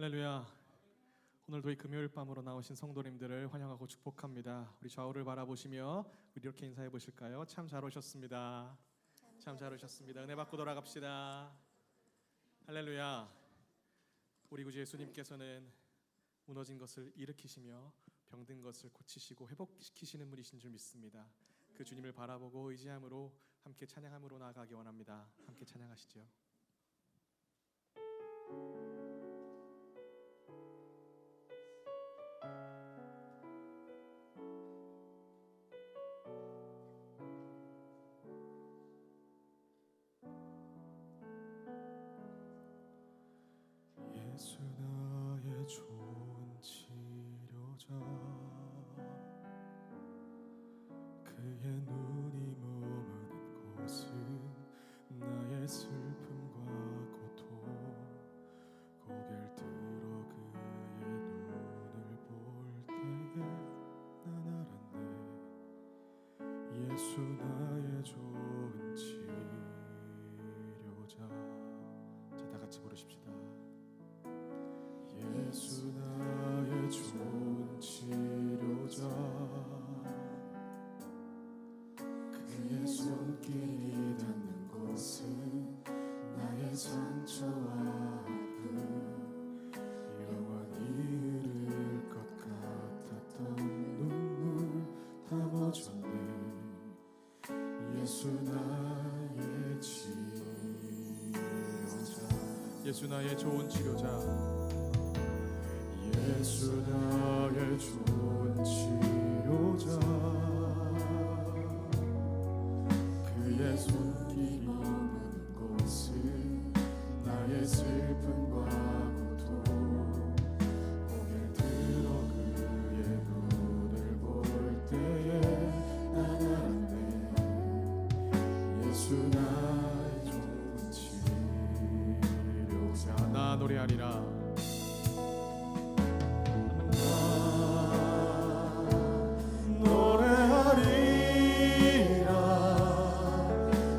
할렐루야. 오늘도 이 금요일 밤으로 나오신 성도님들을 환영하고 축복합니다. 우리 좌우를 바라보시며 우리 이렇게 인사해 보실까요? 참 잘 오셨습니다. 참 잘 오셨습니다. 은혜 받고 돌아갑시다. 할렐루야. 우리 구주 예수님께서는 무너진 것을 일으키시며 병든 것을 고치시고 회복시키시는 분이신 줄 믿습니다. 그 주님을 바라보고 의지함으로 함께 찬양함으로 나아가기 원합니다. 함께 찬양하시죠. 예수 나의 좋은 치료자, 그의 눈이 머무는 곳은 나의 슬픔과 고통, 고개를 들어 그의 눈을 볼 때에 난 알았네. 예수 나의 좋은 치료자. 자, 다 같이 부르십시다. 예수 나의 좋은 치료자, 그의 손길이 닿는 곳은 나의 상처와 아픔, 영원히 흐를 것 같았던 눈물 다 멎었네. 예수 나의 치료자, 예수 나의 좋은 치료자. 예수 나의 좋은 치료자, 그의 손길이 머무는 곳은 나의 슬픔과 고통, 고개를 들어 그의 눈을 볼 때에 난 알았네. 예수 나의 좋은 치료자. 나 노래하리라.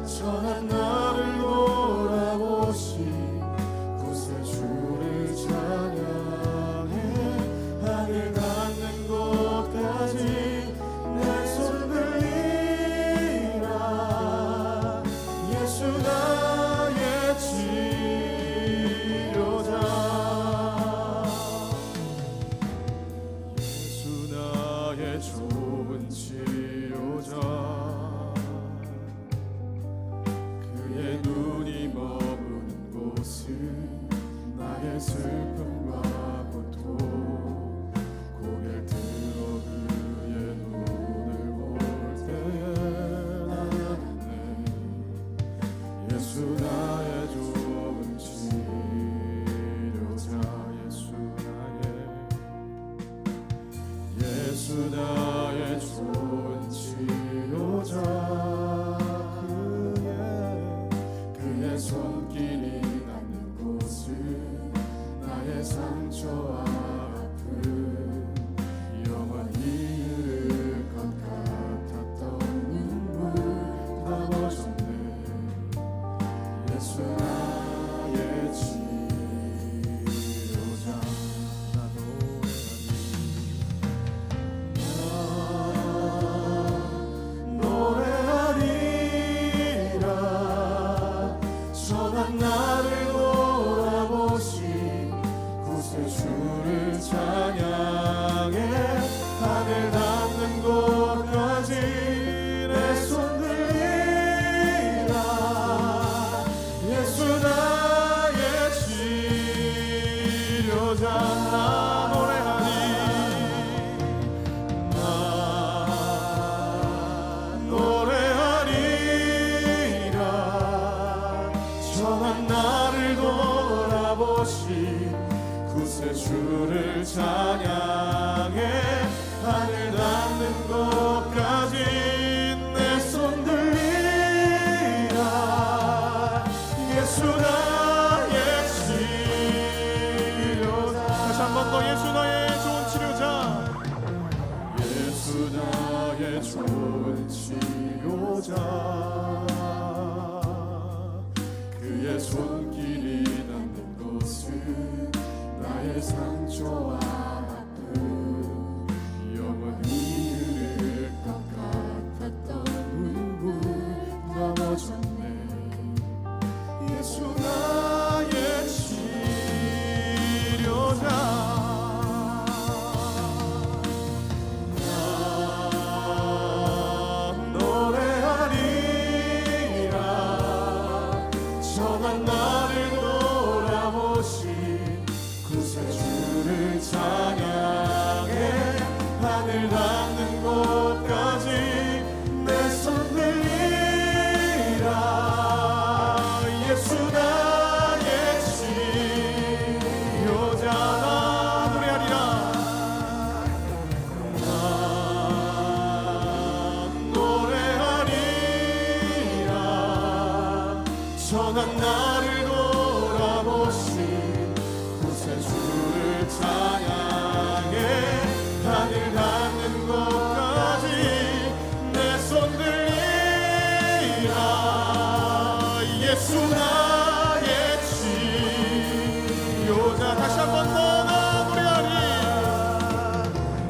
전한 나를 돌아보시 구세 주를 찬양해. 하늘 닿는 곳까지 내 손 들리라. 예수 나의 치료자, 예수 나의 좋은 치료자, 그의 눈이 머무는 곳은 나의 슬픔과 고통, 고개를 들어 그의 눈을 볼 때에 난 알았네. 예수 나의 좋은 치료자, 예수 나의 좋은 치료자, 그의 손길이 닿는 곳은 나의 상처와 아픔, 영원히 흐를 것 같았던 눈물 다 멎었네. 예수 나의 치료자. 나 노래하리라. 전한 나를 돌아보시 구세 주를 찬양해. 하늘 닿는 곳까지 내 손 들리라. 예수 나의 치료자. 나 노래하리. 나 노래하리라. 전한 나를 돌아보시 구세 주를 찬양해. 하늘 닿는 곳까지 내 손 들리라. 예수 나의 치료자. 다시 한 번 더 예수 나의 좋은 치료자. 예수 나의 좋은 치료자, 그의 손길이 닿는 곳은 나의 찬양해 하늘 닿는 곳까지 내 손 들리라 예수 나의 치료자 다시 한번 더 노래하리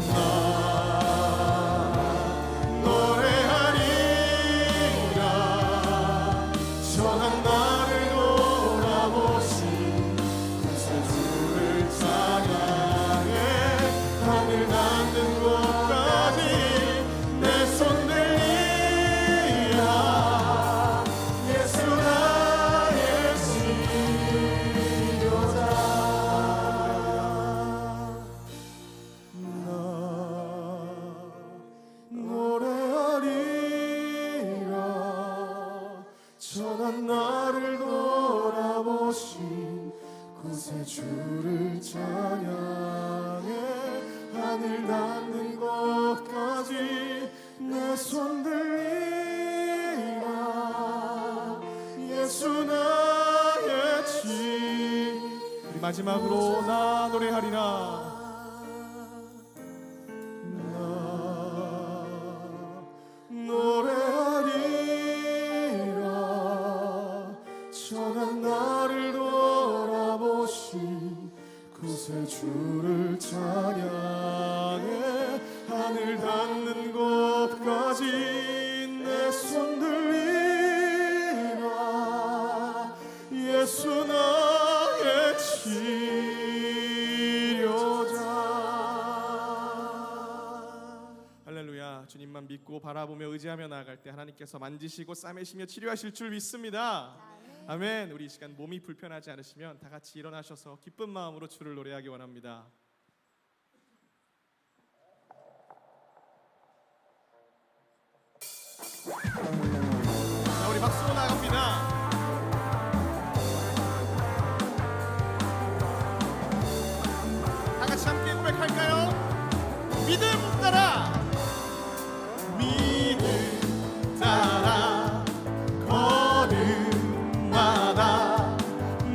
나 노래하리라 전한 나를 돌아보신 구세주를 찬양해 하늘 닿는 곳까지 내 손 들리라 예수 나의 치료자 나 노래하리라 전한 나를 돌아보신 구세주를 찬양해 하늘 닿는 곳까지 내 손 들리라 예수 나의 치 우리 마지막으로 나 노래하리라. 나 노래하리라 전한 나를 돌아보신 구세주를 찬양해 하늘 닿는 곳까지 내 손 들리라 예수 나의 치료자 할렐루야. 주님만 믿고 바라보며 의지하며 나아갈 때 하나님께서 만지시고 싸매시며 치료하실 줄 믿습니다. 아멘. 우리 이 시간 몸이 불편하지 않으시면 다 같이 일어나셔서 기쁜 마음으로 주를 노래하기 원합니다. 자, 우리 박수로 나갑니다. 다 같이 함께 고백할까요? 믿음 따라 믿음 따라 걸음마다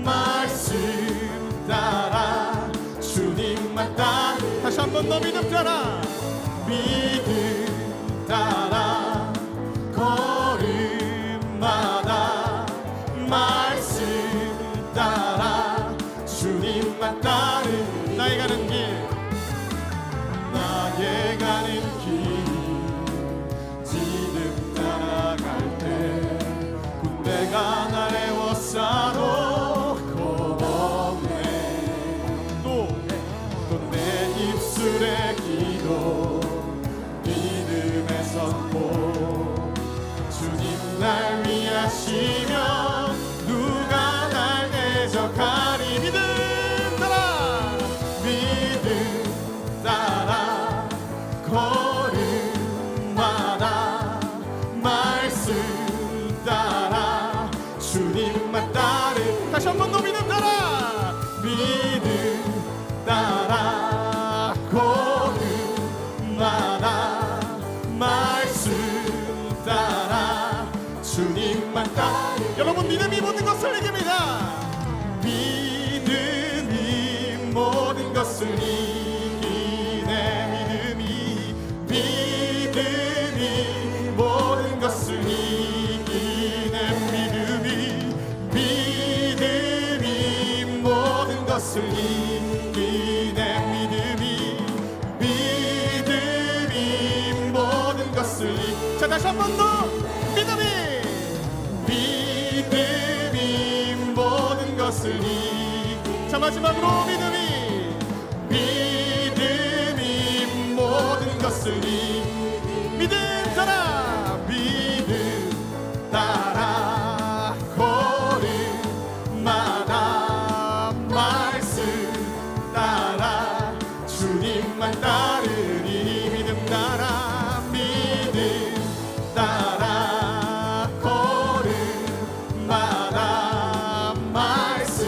말씀 따라 주님만 따라 다시 한 번 더 믿음 따라 믿음 따라 걸음마다 말씀 따라 주님만 따르니 나의 가는 길 나의 가는 길 믿음 따라갈 때 군대가 날 애워싸도 겁없네 또 내 입술의 기도 믿음의 선포 주님 날 위하시며 누가 날 대적하리 믿음 따라 믿음 따라 걸음마다 말씀 따라 주님만 따르 다시 한 번 더 믿음 따라 믿음 따라 걸음마다 말씀 따라 주님만 따르 여러분 믿음이 모든 것을 이깁니다. 믿음이 모든 것을 이기네 믿음이 모든 것을 이기네 믿음이 모든 것을 이기네 믿음이 모든 것을 자 다시 한 번 더 믿음이 모든 것을 이기 자 마지막으로 믿음이 모든 것을 이기 믿음 따라 믿음 따라 걸음마다 말씀 따라 주님만 따르니 믿음 따라 걸음마다 말씀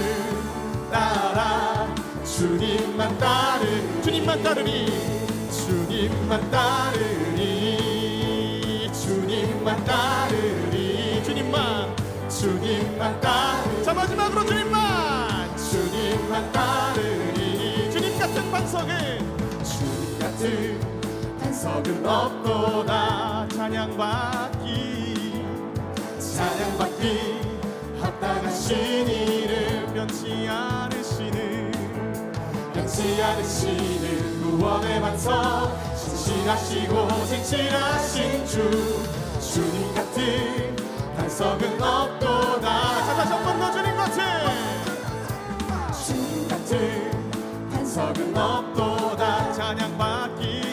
따라 주님만 따르니 주님만 따르니 주님만 따르니 주님만 따르니 주님만 따르니 자 마지막으로 주님만 주님만 따르니 주님 같은 같은 반석은 없도다. 찬양받기 합당하신 이름 변치 않으시는 구원의 반석 신실하시고 진실하신 주님 같은 반석은 없도다. 자, 다시 한 번 더 주님 같은 반석은 없도다. 찬양받기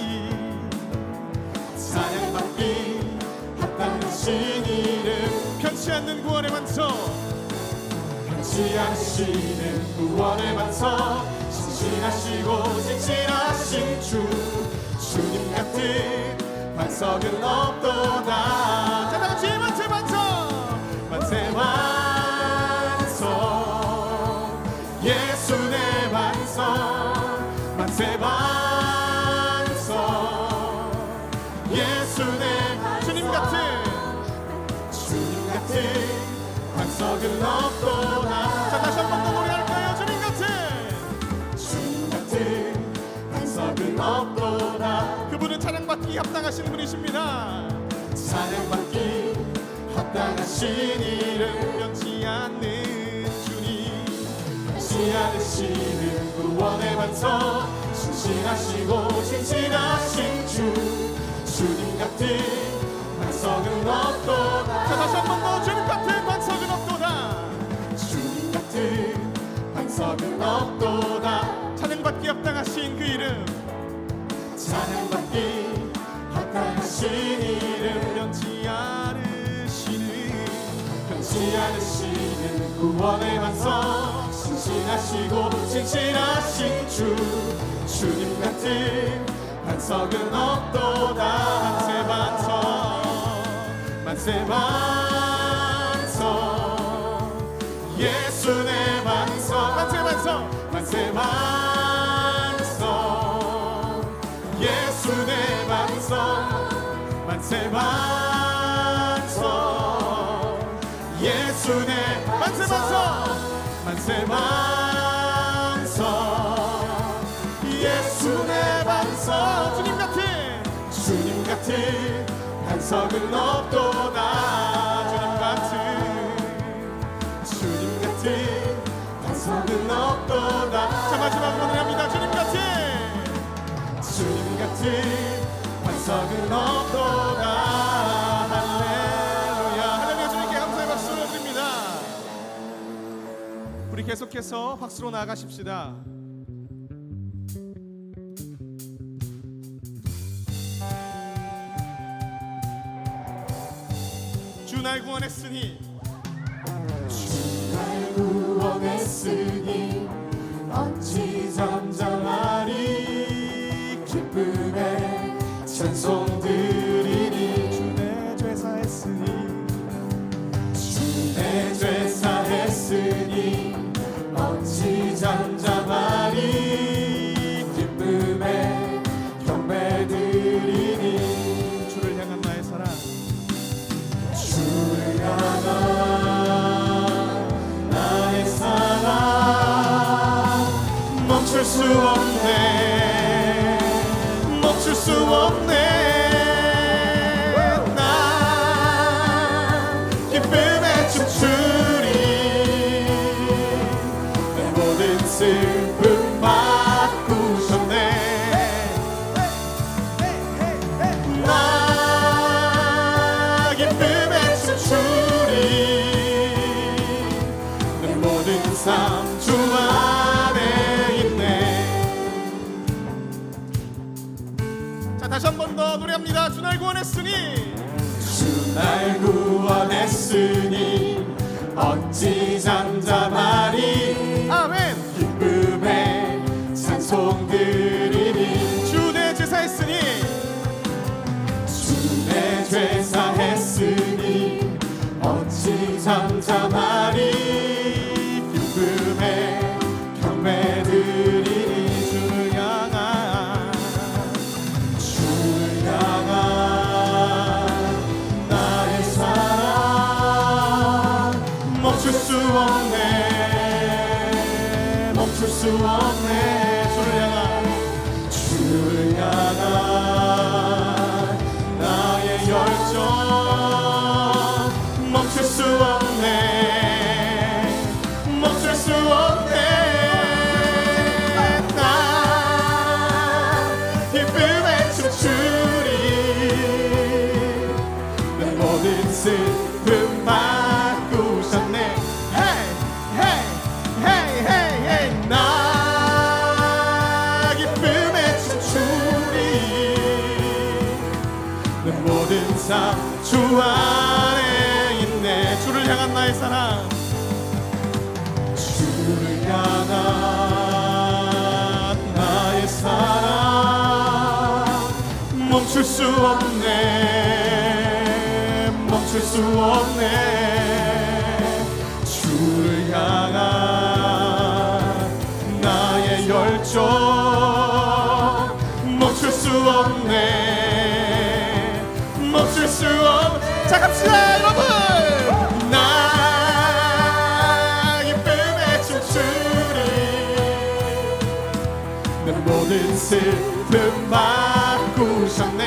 합당하신 이름 변치 않는 구원의 반석 변치 않으시는 구원의 반석 신실하시고 진실하신 주님 같은 반석은 없도다. 자, 다같이 만세 반석 만세 반석 예수 내 반석 만세 반석 예수 내 주님 같은 반석은 없도다. 자, 다시 한 번 더 노래할까요? 주님 같은 반석은 없도다. 그분은 찬양받기 합당하신 분이십니다. 찬양받기 합당하신 이름 변치 않는 주님 변치 않으시는 구원의 반석 신실하시고 진실하신 주님 같은 반석은 없도다. 자, 다시 한 번 더 주님 같은 반석은 없도다. 주님 같은 반석은 없도다. 찬양받기 합당하신 그 이름 찬양받기 합당하신 이름 변치 않으시는 구원의 반석 신실하시고 진실하신 주님 같은 반석은 없도다. 만세 반석 예수 내 반석 만세 반석 예수 내 반석 만세 반석 예수 내 만세 반석 예수 내 반석 주님 같은 반석은 없도다. 주님 같은 반석은 없도다. 자, 마지막으로 노래합니다. 주님 같은 반석은 없도다. 할렐루야 주님께 감사의 박수를 드립니다. 우리 계속해서 박수로 나아가십시다. 주 날 구원했으니 어찌 잠잠하리. 기쁨에 찬송 드리니 주 내 죄 사했으니 어찌 잠잠하리. 기쁨에 경배 드리니 주를 향한 나의 사랑 나의 사랑 멈출 수 없네. 나 기쁨에 춤추리. 내 모든 슬픔 바꾸셨네. 나 기쁨에 춤추리. 내 모든 삶 주 안에 있네. 자, 다시 한 번 더 노래합니다. 주 날 구원했으니 어찌 잠잠하리. 아멘. 기쁨에 찬송 드리니 주 내 죄 사했으니 어찌 잠잠하리. 기쁨에 경배 드리니 주를 향한 나의 사랑 멈출 수 없네. 주를 향한 주를 향한 나의 열정 멈출 수 없네 멈출 수 없네 나 기쁨에 춤추리 내 모든 슬픔 바꾸셨네 Hey hey hey hey hey 나 기쁨에 춤추리 내 모든 삶 주 안에 있네 주를 향한 나의 사랑 주를 향한 나의 사랑 멈출 수 없네 멈출 수 없네 주를 향한 나의 열정 멈출 수 없네 멈출 수 없네 자 갑시다 여러분 나 기쁨에 춤추리 내 모든 슬픔 바꾸셨네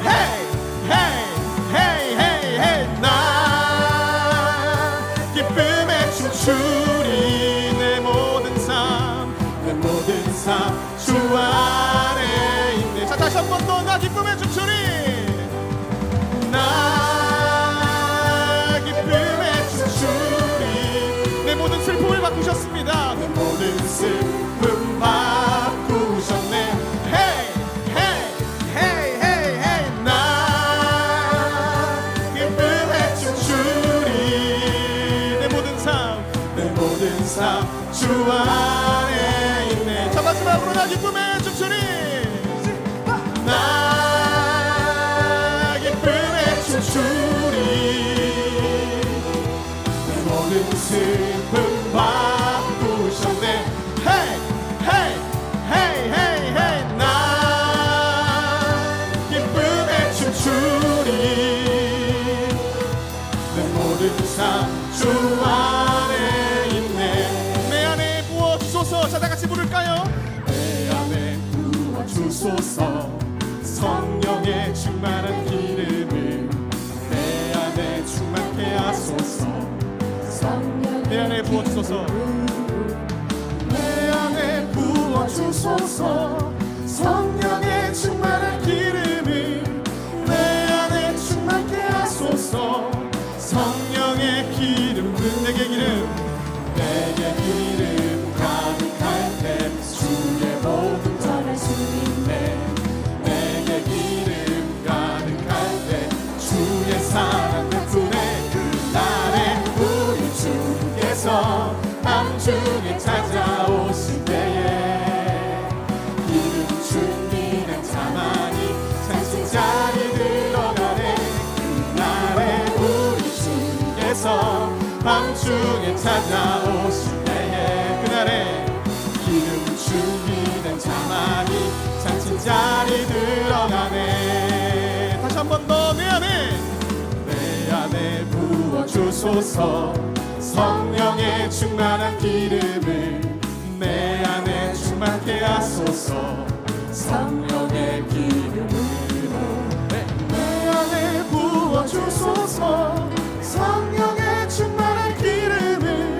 Hey hey hey hey hey 나 기쁨에 춤추리 내 모든 삶 주 안에 있네 자 다시 한 번 더 나 기쁨에 춤추리 나 기쁨에 춤추리 내 모든 슬픔을 바꾸셨습니다 내 모든 슬픔 바꾸셨네 Hey hey hey hey hey 나 기쁨에 춤추리 내 모든 삶 주 안에 있네 자 마지막으로 나 기쁨에 춤추리 나 기쁨에 춤추리 내 모든 슬픔 바꾸셨네 Hey hey hey hey hey 나 기쁨에 춤추리 내 모든 삶 주 안에 있네 내 안에 부어주소서 자 다같이 부를까요 내 안에 부어주소서 성령의 충만한 기름을 내 안에 충만케 하소서 내 안에 부어주소서 내 안에 부어주소서 성령의 충만한 기름을 내 안에 충만케 하소서 성령의 기름 내게 기름 가득할 때 주의 모든 전할 수 있네 내게 기름 가득할 때 주의 사랑 베푸네 그날에 우리 주께서 밤중에 찾아오실 때에 기름 준비된 자만이 잔치 자리 들어가네 그날에 우리 주께서 밤중에 찾아오실 때에 그날에 기름 준비된 자만이 잔치 자리 들어가네 다시 한 번 더 내 안에 부어주소서 성령의 충만한 기름을 내 안에 충만케 하소서 성령의 기름으로 내 안에 부어주소서 성령의 충만한 기름을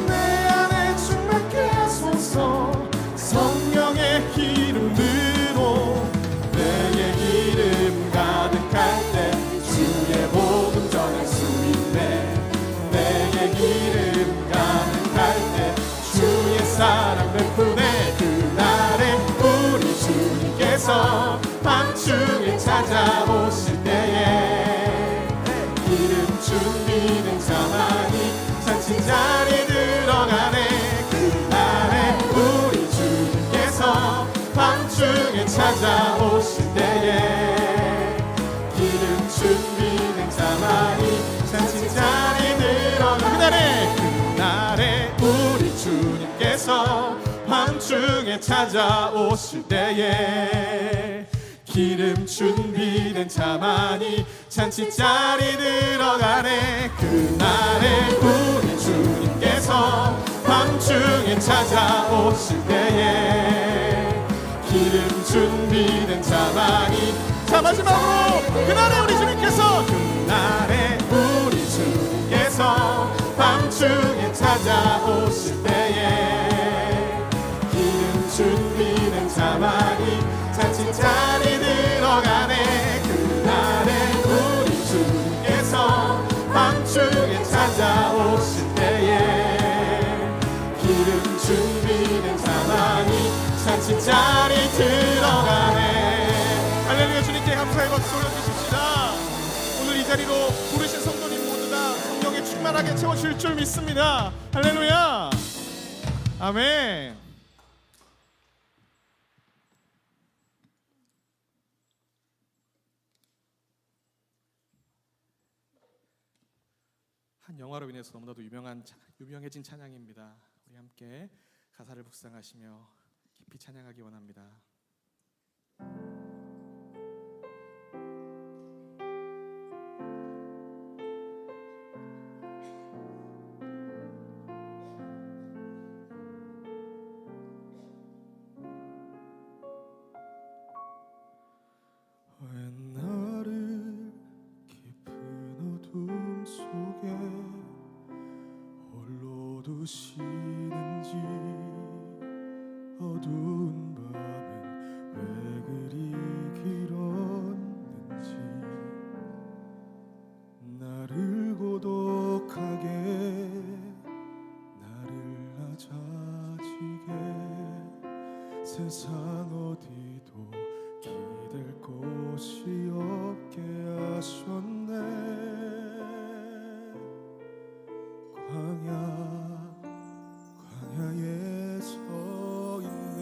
내 안에 충만케 하소서 성령의 기름으로 내게 기름 가득할 때 주의 복음 전할 수 있네 내게 기름 가득할 때 주의 사랑 베푸네 그날에 우리 주님께서 밤중에 찾아오실 때에 기름 준비된 자만이 잔치 자리 들어가네 그날에 우리 주님께서 밤중에 찾아오실 때에 기름 준비된 자만이 잔치 자리 들어가네 그날에 우리 주님께서 밤중에 찾아오실 때에 기름 준비된 자만이 잔치 자리 들어가네 그날에 우리 주님께서 밤중에 찾아오실 때에 기름 준비 마지막으로 그날에 우리 주님께서 그날에 우리 주님께서 밤중에 찾아오실 때에 기름 준비는 자만이 잔치자리 들어가네. 그날에 우리 주님께서 밤중에 찾아오실 때에 기름 준비는 자만이 잔치자리 들어가네. 할렐루야. 주님께 감사의 박수 올려주십시다. 오늘 이 자리로 부르신 성도님 모두 다 성령에 충만하게 채워질 줄 믿습니다. 할렐루야. 아멘. 한 영화로 인해서 너무나도 유명해진 찬양입니다. 우리 함께 가사를 묵상하시며 깊이 찬양하기 원합니다. 왜 나를 깊은 어둠 속에 홀로 두시는지, 어두운 밤은 왜 그리 길었는지, 나를 고독하게 나를 낮아지게 세상 어디도 기댈 곳이 없게 하셨네. 광야에 서 있네.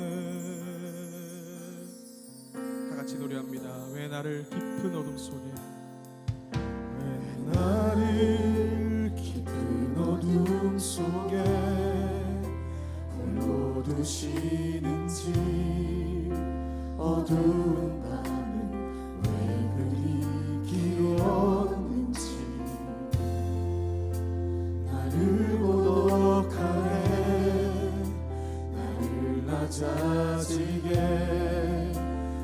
다 같이 노래합니다. 왜 나를 깊은 어둠 속에, 왜 나를 깊은 어둠 속에 홀로 두시는지, 어두운 밤은 왜 그리 길었는지, 나를 고독하게 나를 낮아지게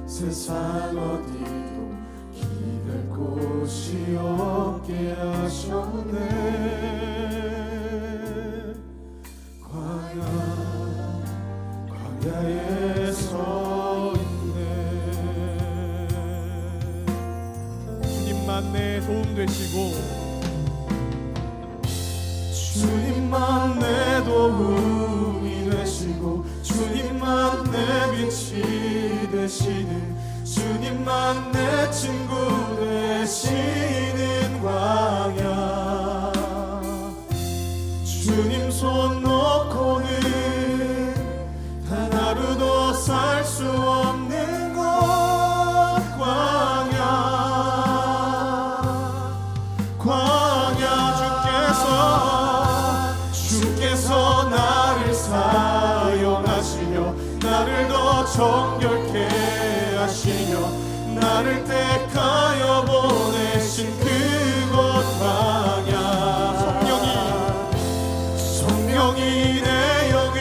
세상 어디도 기댈 곳이 없게 하셨네. 광야에 서 있네. 주님만 내 도움 되시고, 주님만 내 도움이 되시고, 주님만 내 빛이 되시는, 주님만 내 친구 되시는 광야. 주님 손 놓고는 단 하루도 살 수 없는 곳 광야. 주께서 나를 사용하시며 나를 더 정결케 하시며 나를 택하여 보내신 그곳 광야. 성령이 내 영을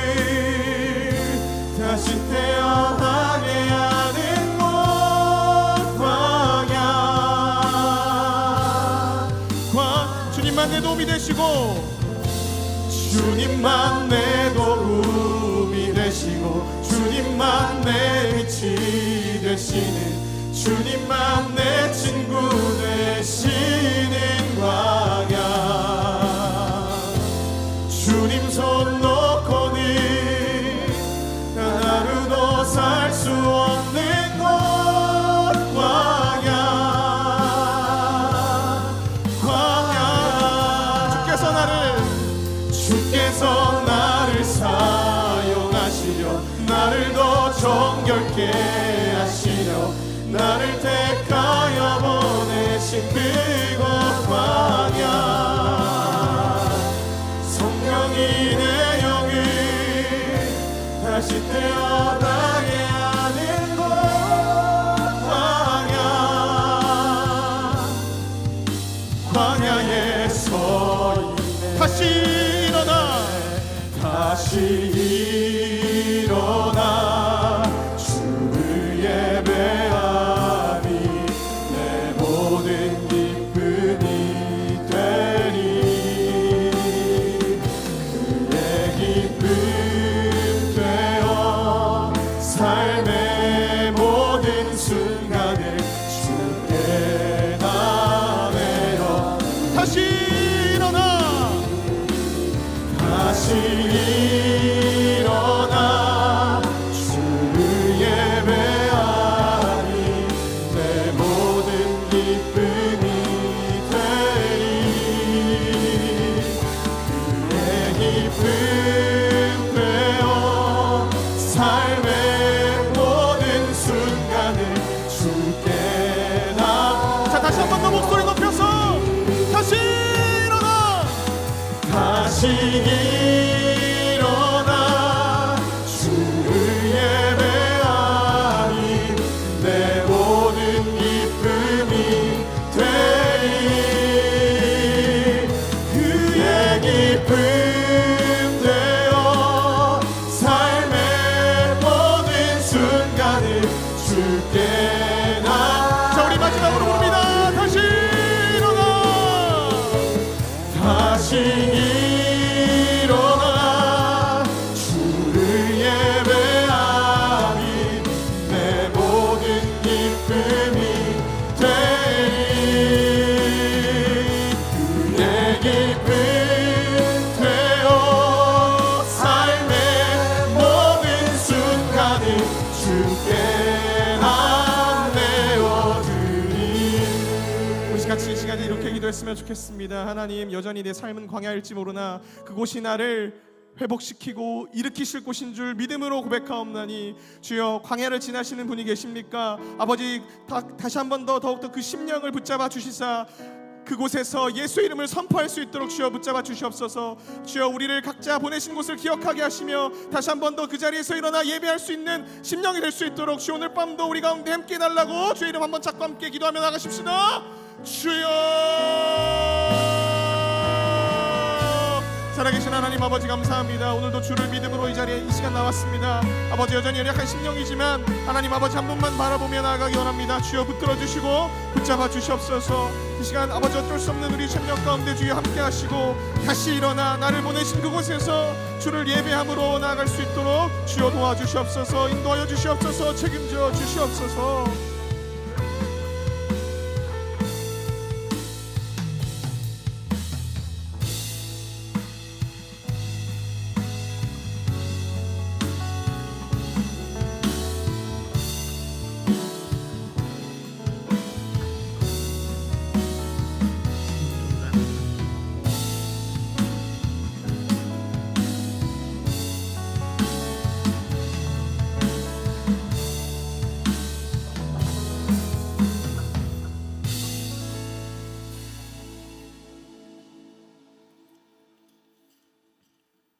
다시 태어나게 하는 곳 광야. 주님만 내 도움이 되시고, 주님만 내 도움이 되시고, 주님만 내 빛이 되시는, 주님만 내 친구 되시는 광야. 주님 손 놓고는 단 하루도 살 수 없는 곳 광야. 주께서 나를 사용하시려 나를 더 정결케 하시려 나를 택하여 보내신 그곳 광야. 성령이 내 영을 다시 태어나게 하는 곳 광야. 광야에 서 있네. 다시 일어나 주를 예배하니 다시 일어나 주를 예배하니 내 모든 기쁨이 되리. 그의 기쁨 되어 삶의 모든 순간을 주께 나. 자, 우리 마지막으로 부릅니다. 다시 일어나, 다시 일어나 주를 예배하니 내 모든 기쁨이 되리. 그의 기쁨 되어 삶의 모든 순간을 주께 나 내어드리. 우리 같이 이 시간에 이렇게 기도했으면 좋겠습니다. 하나님, 여전히 내 삶은 광야일지 모르나 그곳이 나를 회복시키고 일으키실 곳인 줄 믿음으로 고백하옵나니 주여, 광야를 지나시는 분이 계십니까? 아버지, 다시 한 번 더 더욱더 그 심령을 붙잡아 주시사 그곳에서 예수 이름을 선포할 수 있도록 주여 붙잡아 주시옵소서. 주여, 우리를 각자 보내신 곳을 기억하게 하시며 다시 한 번 더 그 자리에서 일어나 예배할 수 있는 심령이 될 수 있도록 주여, 오늘 밤도 우리 가운데 함께 해달라고 주의 이름 한번 잡고 함께 기도하며 나가십시다. 주여, 살아계신 하나님 아버지, 감사합니다. 오늘도 주를 믿음으로 이 자리에 이 시간 나왔습니다. 아버지, 여전히 연약한 심령이지만 하나님 아버지 한 분만 바라보며 나아가기 원합니다. 주여, 붙들어 주시고 붙잡아 주시옵소서. 이 시간 아버지, 어쩔 수 없는 우리 심령 가운데 주여 함께 하시고 다시 일어나 나를 보내신 그곳에서 주를 예배함으로 나아갈 수 있도록 주여 도와주시옵소서. 인도하여 주시옵소서. 책임져 주시옵소서.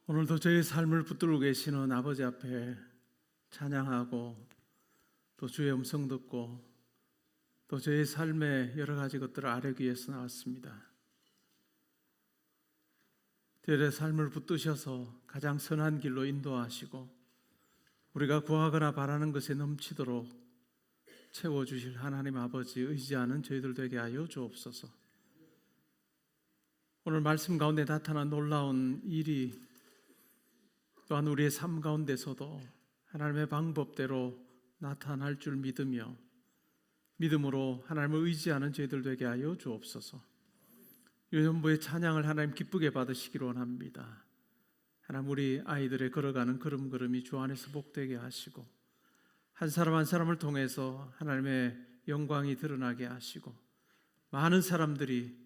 오늘도 저희 삶을 붙들고 계시는 아버지 앞에 찬양하고 또 주의 음성 듣고 또 저희 삶의 여러 가지 것들을 아뢰기 위해서 나왔습니다. 저희의 삶을 붙드셔서 가장 선한 길로 인도하시고 우리가 구하거나 바라는 것에 넘치도록 채워주실 하나님 아버지 의지하는 저희들 되게 하여 주옵소서. 오늘 말씀 가운데 나타난 놀라운 일이 또한 우리의 삶 가운데서도 하나님의 방법대로 나타날 줄 믿으며 믿음으로 하나님을 의지하는 저희들 되게 하여 주옵소서. 유년부의 찬양을 하나님 기쁘게 받으시기를 원합니다. 하나님, 우리 아이들의 걸어가는 걸음걸음이 주 안에서 복되게 하시고 한 사람 한 사람을 통해서 하나님의 영광이 드러나게 하시고 많은 사람들이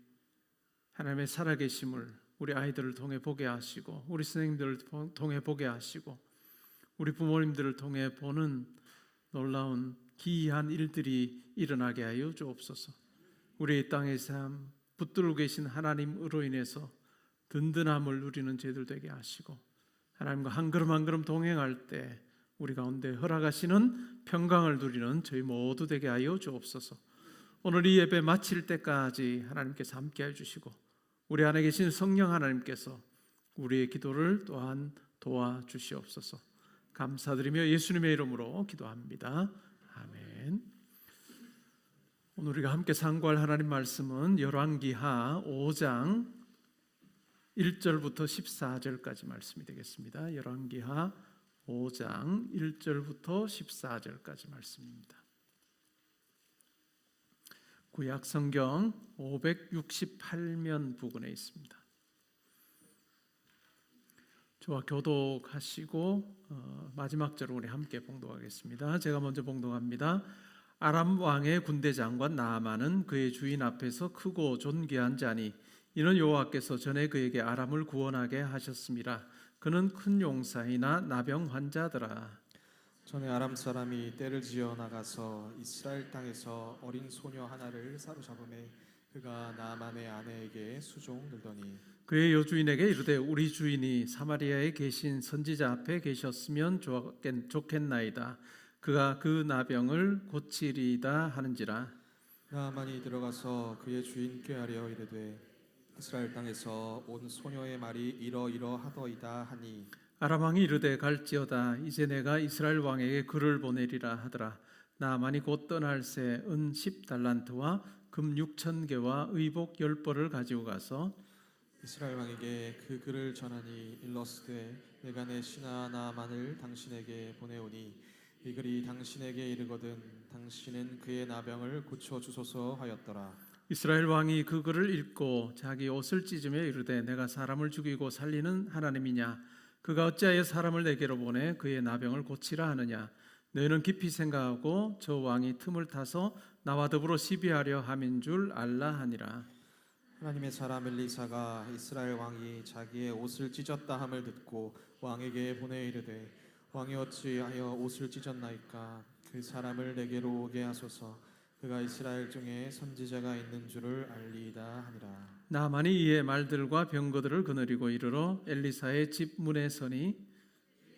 하나님의 살아계심을 우리 아이들을 통해 보게 하시고 우리 선생님들을 통해 보게 하시고 우리 부모님들을 통해 보는 놀라운 기이한 일들이 일어나게 하여 주옵소서. 우리의 땅의 삶 붙들고 계신 하나님으로 인해서 든든함을 누리는 저희들 되게 하시고 하나님과 한 걸음 한 걸음 동행할 때 우리 가운데 허락하시는 평강을 누리는 저희 모두 되게 하여 주옵소서. 오늘 이 예배 마칠 때까지 하나님께서 함께해 주시고 우리 안에 계신 성령 하나님께서 우리의 기도를 또한 도와주시옵소서. 감사드리며 예수님의 이름으로 기도합니다. 아멘. 오늘 우리가 함께 상고할 하나님 말씀은 열왕기하 5장 1절부터 14절까지 말씀이 되겠습니다. 열왕기하 5장 1절부터 14절까지 말씀입니다. 구약 성경 568면 부근에 있습니다. 저와 교독하시고 마지막 절을 우리 함께 봉독하겠습니다. 제가 먼저 봉독합니다. 아람 왕의 군대 장관 나아만은 그의 주인 앞에서 크고 존귀한 자니 이는 여호와께서 전에 그에게 아람을 구원하게 하셨음이라. 그는 큰 용사이나 나병 환자더라. 전에 아람 사람이 떼를 지어 나가서 이스라엘 땅에서 어린 소녀 하나를 사로잡음에 그가 나아만의 아내에게 수종 들더니 그의 여주인에게 이르되 우리 주인이 사마리아에 계신 선지자 앞에 계셨으면 좋겠나이다. 그가 그 나병을 고치리이다 하는지라. 나아만이 들어가서 그의 주인께 하려 이르되 이스라엘 땅에서 온 소녀의 말이 이러이러하더이다 하니 아람 왕이 이르되 갈지어다. 이제 내가 이스라엘 왕에게 글을 보내리라 하더라. 나아만이 곧 떠날새 은 10달란트와 금 6,000개와 의복 10벌을 가지고 가서 이스라엘 왕에게 그 글을 전하니 일러스되 내가 내 신하 나아만을 당신에게 보내오니 이 글이 당신에게 이르거든 당신은 그의 나병을 고쳐 주소서 하였더라. 이스라엘 왕이 그 글을 읽고 자기 옷을 찢으며 이르되 내가 사람을 죽이고 살리는 하나님이냐? 그가 어찌하여 사람을 내게로 보내 그의 나병을 고치라 하느냐? 너희는 깊이 생각하고 저 왕이 틈을 타서 나와 더불어 시비하려 함인 줄 알라 하니라. 하나님의 사람 엘리사가 이스라엘 왕이 자기의 옷을 찢었다 함을 듣고 왕에게 보내 이르되 왕이 어찌하여 옷을 찢었나이까? 그 사람을 내게로 오게 하소서. 그가 이스라엘 중에 선지자가 있는 줄을 알리이다 하니라. 나만이 이에 말들과 병거들을 거느리고 이르러 엘리사의 집 문에 서니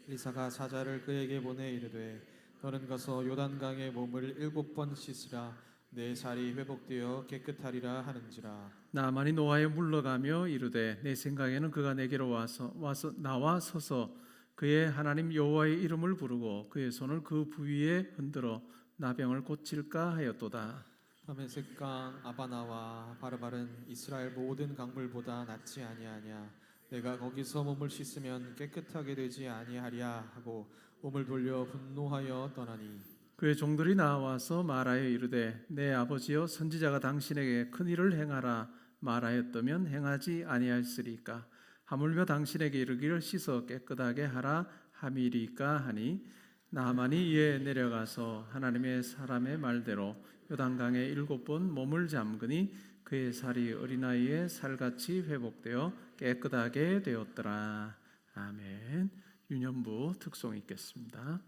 엘리사가 사자를 그에게 보내 이르되 너는 가서 요단강에 몸을 7번 씻으라. 내 살이 회복되어 깨끗하리라 하는지라. 나만이 노하여 물러가며 이르되 내 생각에는 그가 내게로 와서 나와 서서 그의 하나님 여호와의 이름을 부르고 그의 손을 그 부위에 흔들어 나병을 고칠까 하였도다. 다메섹강 아바나와 바르바른 이스라엘 모든 강물보다 낫지 아니하냐? 내가 거기서 몸을 씻으면 깨끗하게 되지 아니하랴 하고 몸을 돌려 분노하여 떠나니 그의 종들이 나와서 말하여 이르되 내 아버지여 선지자가 당신에게 큰 일을 행하라 말하였다면 행하지 아니하였으리까? 하물며 당신에게 이르기를 씻어 깨끗하게 하라 함이리까 하니 나만이 이에 내려가서 하나님의 사람의 말대로 요단강에 7번 몸을 잠그니 그의 살이 어린아이의 살같이 회복되어 깨끗하게 되었더라. 아멘. 유년부 특송 읽겠습니다.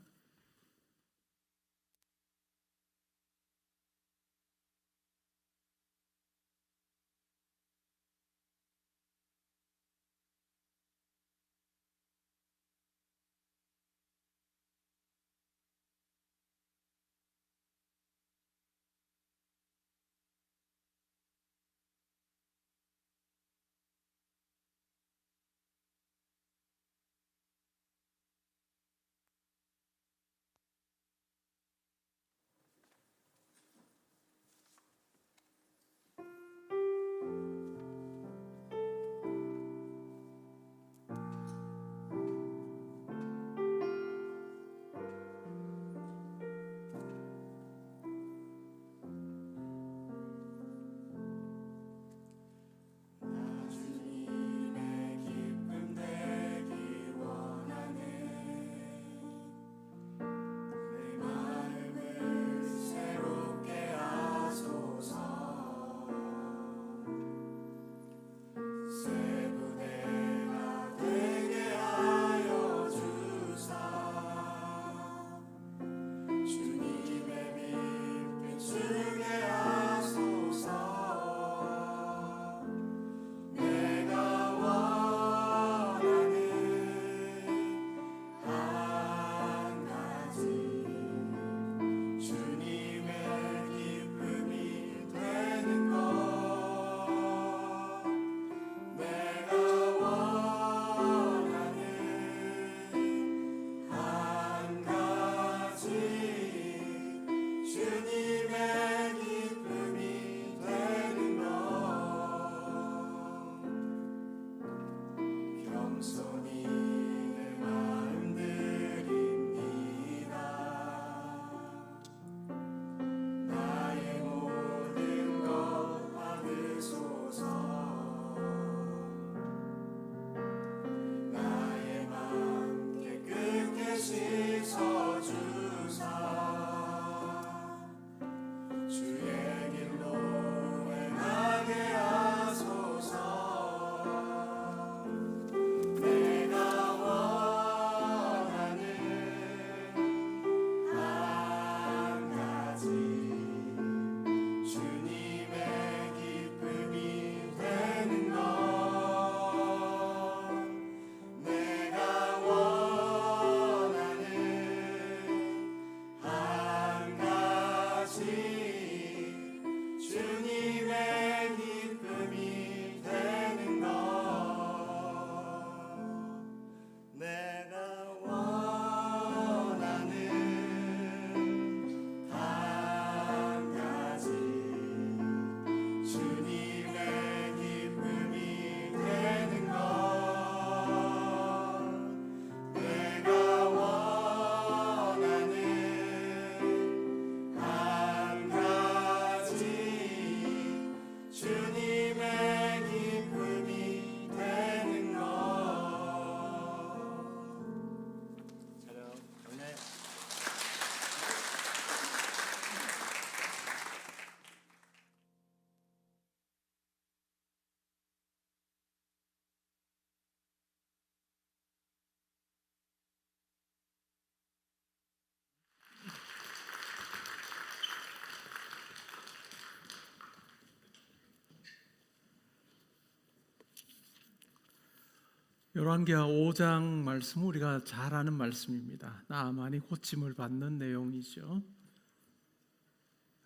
열왕기하 5장 말씀 우리가 잘 아는 말씀입니다. 나아만이 고침을 받는 내용이죠.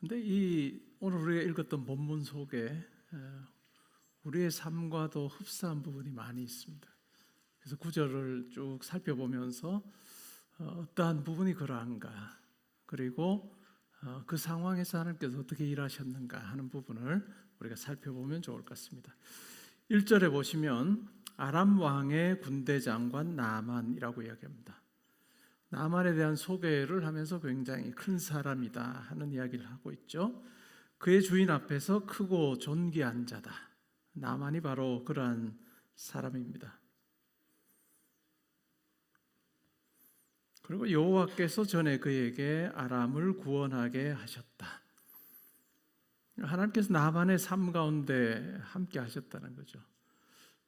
근데 이 오늘 우리가 읽었던 본문 속에 우리의 삶과도 흡사한 부분이 많이 있습니다. 그래서 구절을 쭉 살펴보면서 어떠한 부분이 그러한가, 그리고 그 상황에서 하나님께서 어떻게 일하셨는가 하는 부분을 우리가 살펴보면 좋을 것 같습니다. 1절에 보시면 아람 왕의 군대 장관 나아만이라고 이야기합니다. 나아만에 대한 소개를 하면서 굉장히 큰 사람이다 하는 이야기를 하고 있죠. 그의 주인 앞에서 크고 존귀한 자다. 나아만이 바로 그러한 사람입니다. 그리고 여호와께서 전에 그에게 아람을 구원하게 하셨다. 하나님께서 나아만의 삶 가운데 함께 하셨다는 거죠.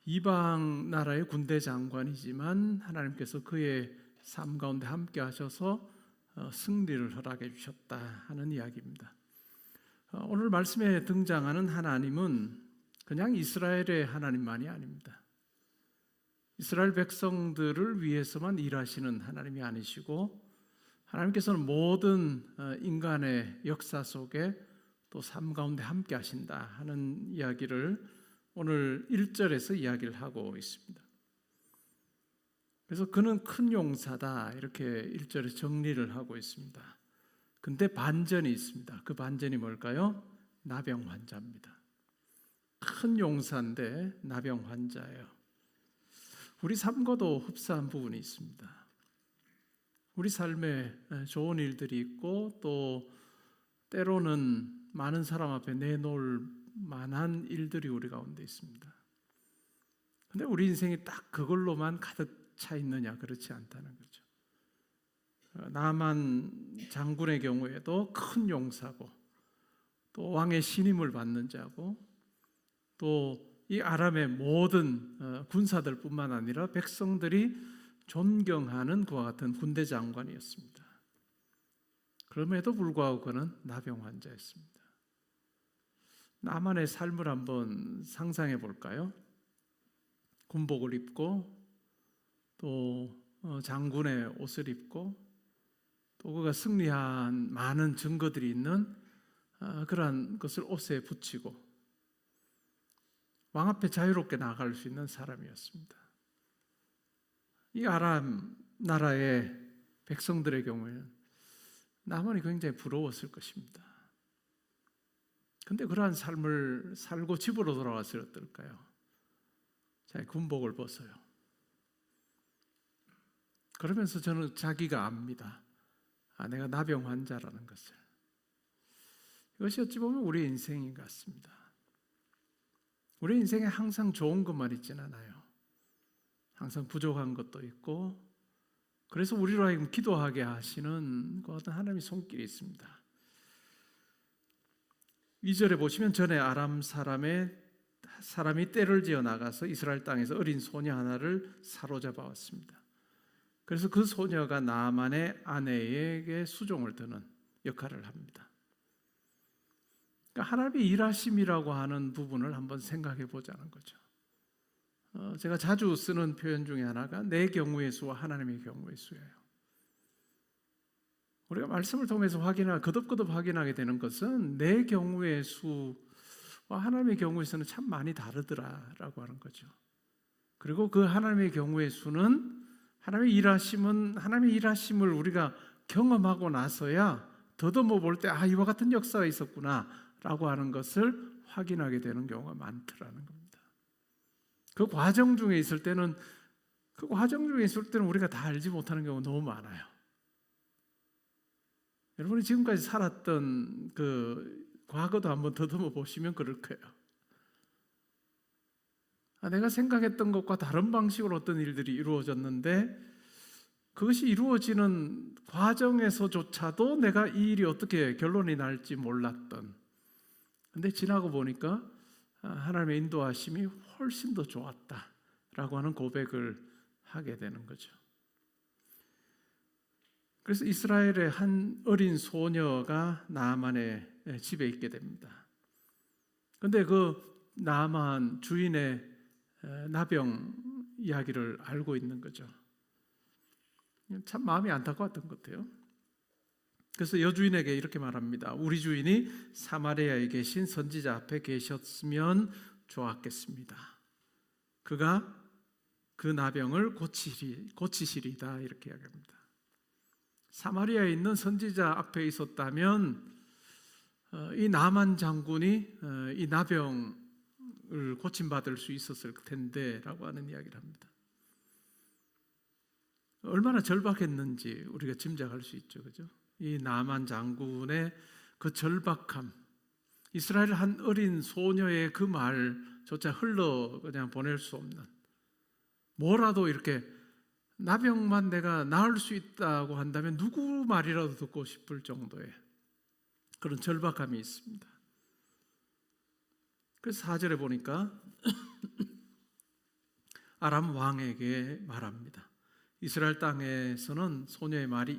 이방 나라의 군대 장관이지만 하나님께서 그의 삶 가운데 함께 하셔서 승리를 허락해 주셨다 하는 이야기입니다. 오늘 말씀에 등장하는 하나님은 그냥 이스라엘의 하나님만이 아닙니다. 이스라엘 백성들을 위해서만 일하시는 하나님이 아니시고, 하나님께서는 모든 인간의 역사 속에 또 삶 가운데 함께 하신다 하는 이야기를 오늘 1절에서 이야기를 하고 있습니다. 그래서 그는 큰 용사다 이렇게 1절에 정리를 하고 있습니다. 근데 반전이 있습니다. 그 반전이 뭘까요? 나병 환자입니다. 큰 용사인데 나병 환자예요. 우리 삶과도 흡사한 부분이 있습니다. 우리 삶에 좋은 일들이 있고 또 때로는 많은 사람 앞에 내놓을 만한 일들이 우리 가운데 있습니다. 근데 우리 인생이 딱 그걸로만 가득 차 있느냐? 그렇지 않다는 거죠. 나만 장군의 경우에도 큰 용사고 또 왕의 신임을 받는 자고 또 이 아람의 모든 군사들뿐만 아니라 백성들이 존경하는 그와 같은 군대 장관이었습니다. 그럼에도 불구하고 그는 나병 환자였습니다. 나만의 삶을 한번 상상해 볼까요? 군복을 입고 또 장군의 옷을 입고 또 그가 승리한 많은 증거들이 있는 그러한 것을 옷에 붙이고 왕 앞에 자유롭게 나아갈 수 있는 사람이었습니다. 이 아람 나라의 백성들의 경우에는 나만이 굉장히 부러웠을 것입니다. 그런데 그러한 삶을 살고 집으로 돌아왔을 때 어떨까요? 자기 군복을 벗어요. 그러면서 저는 자기가 압니다. 내가 나병 환자라는 것을. 이것이 어찌 보면 우리 인생인 것 같습니다. 우리 인생에 항상 좋은 것만 있지는 않아요. 항상 부족한 것도 있고, 그래서 우리로 하여금 기도하게 하시는 그 어떤 하나님의 손길이 있습니다. 2절에 보시면 전에 아람 사람이 떼를 지어 나가서 이스라엘 땅에서 어린 소녀 하나를 사로잡아 왔습니다. 그래서 그 소녀가 나아만의 아내에게 수종을 드는 역할을 합니다. 그러니까 하나님의 일하심이라고 하는 부분을 한번 생각해 보자는 거죠. 제가 자주 쓰는 표현 중에 하나가 내 경우의 수와 하나님의 경우의 수예요. 우리가 말씀을 통해서 거듭거듭 확인하게 되는 것은 내 경우의 수와 하나님의 경우의 수는 참 많이 다르더라라고 하는 거죠. 그리고 그 하나님의 경우의 수는 하나님의 일하심을 우리가 경험하고 나서야 더듬어 볼 때 이와 같은 역사가 있었구나 라고 하는 것을 확인하게 되는 경우가 많더라는 겁니다. 그 과정 중에 있을 때는 우리가 다 알지 못하는 경우가 너무 많아요. 여러분이 지금까지 살았던 그 과거도 한번 더듬어 보시면 그럴 거예요. 내가 생각했던 것과 다른 방식으로 어떤 일들이 이루어졌는데 그것이 이루어지는 과정에서조차도 내가 이 일이 어떻게 결론이 날지 몰랐던, 근데 지나고 보니까 하나님의 인도하심이 훨씬 더 좋았다라고 하는 고백을 하게 되는 거죠. 그래서 이스라엘의 한 어린 소녀가 나아만의 집에 있게 됩니다. 그런데 그 나아만 주인의 나병이 이야기를 알고 있는 거죠. 참 마음이 안타까웠던 것 같아요. 그래서 여주인에게 이렇게 말합니다. 우리 주인이 사마리아에 계신 선지자 앞에 계셨으면 좋았겠습니다. 그가 그 나병을 고치시리다 이렇게 이야기합니다. 사마리아에 있는 선지자 앞에 있었다면 이 나만 장군이 이 나병을 고침받을 수 있었을 텐데 라고 하는 이야기를 합니다. 얼마나 절박했는지 우리가 짐작할 수 있죠. 그죠? 이 나만 장군의 그 절박함, 이스라엘 한 어린 소녀의 그 말조차 흘러 그냥 보낼 수 없는, 뭐라도 이렇게 나병만 내가 나을 수 있다고 한다면 누구 말이라도 듣고 싶을 정도의 그런 절박함이 있습니다. 그래서 4절에 보니까 아람 왕에게 말합니다. 이스라엘 땅에서는 소녀의 말이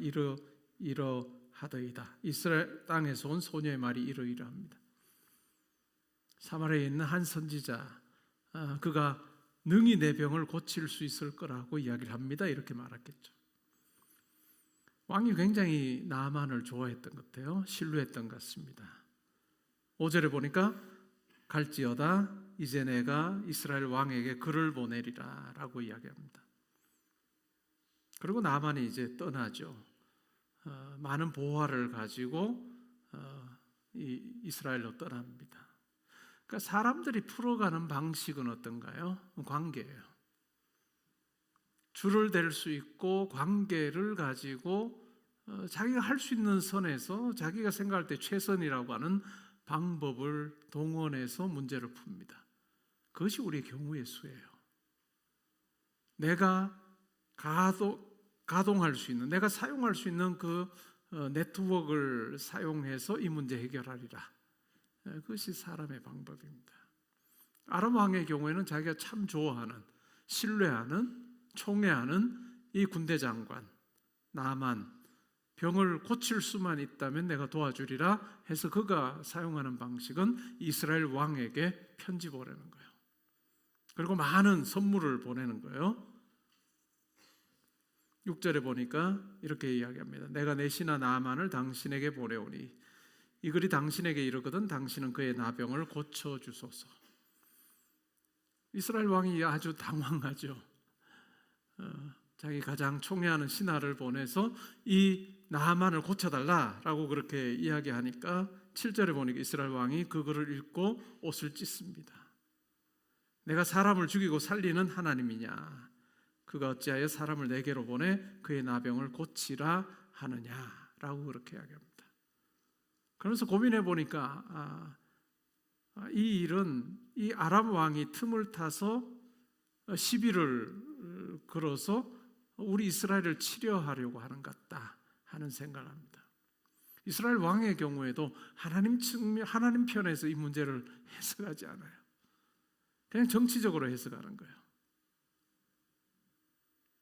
이러하더이다. 이스라엘 땅에서 온 소녀의 말이 이러이러합니다. 사마리아에 있는 한 선지자, 그가 능히 내 병을 고칠 수 있을 거라고 이야기를 합니다. 이렇게 말했겠죠. 왕이 굉장히 나만을 좋아했던 것 같아요. 신뢰했던 것 같습니다. 5절에 보니까 갈지어다 이제 내가 이스라엘 왕에게 글을 보내리라 라고 이야기합니다. 그리고 나만이 이제 떠나죠. 많은 보화를 가지고 이스라엘로 떠납니다. 그러니까 사람들이 풀어가는 방식은 어떤가요? 관계예요. 줄을 댈 수 있고 관계를 가지고 자기가 할 수 있는 선에서 자기가 생각할 때 최선이라고 하는 방법을 동원해서 문제를 풉니다. 그것이 우리의 경우의 수예요. 내가 가동할 수 있는, 내가 사용할 수 있는 그 네트워크를 사용해서 이 문제 해결하리라. 그것이 사람의 방법입니다. 아람 왕의 경우에는 자기가 참 좋아하는, 신뢰하는, 총애하는 이 군대 장관 나만, 병을 고칠 수만 있다면 내가 도와주리라 해서 그가 사용하는 방식은 이스라엘 왕에게 편지 보내는 거예요. 그리고 많은 선물을 보내는 거예요. 6절에 보니까 이렇게 이야기합니다. 내가 내 신하 나아만을 당신에게 보내오니 이 글이 당신에게 이르거든 당신은 그의 나병을 고쳐주소서. 이스라엘 왕이 아주 당황하죠. 자기 가장 총애하는 신하를 보내서 이 나만을 고쳐달라라고 그렇게 이야기하니까 7절에 보니까 이스라엘 왕이 그 글을 읽고 옷을 찢습니다. 내가 사람을 죽이고 살리는 하나님이냐? 그가 어찌하여 사람을 내게로 보내 그의 나병을 고치라 하느냐라고 그렇게 이야기합니다. 그러면서 고민해 보니까 이 일은 이 아람 왕이 틈을 타서 시비를 걸어서 우리 이스라엘을 치려하려고 하는 것 같다 하는 생각을 합니다. 이스라엘 왕의 경우에도 하나님 편에서 이 문제를 해석하지 않아요. 그냥 정치적으로 해석하는 거예요.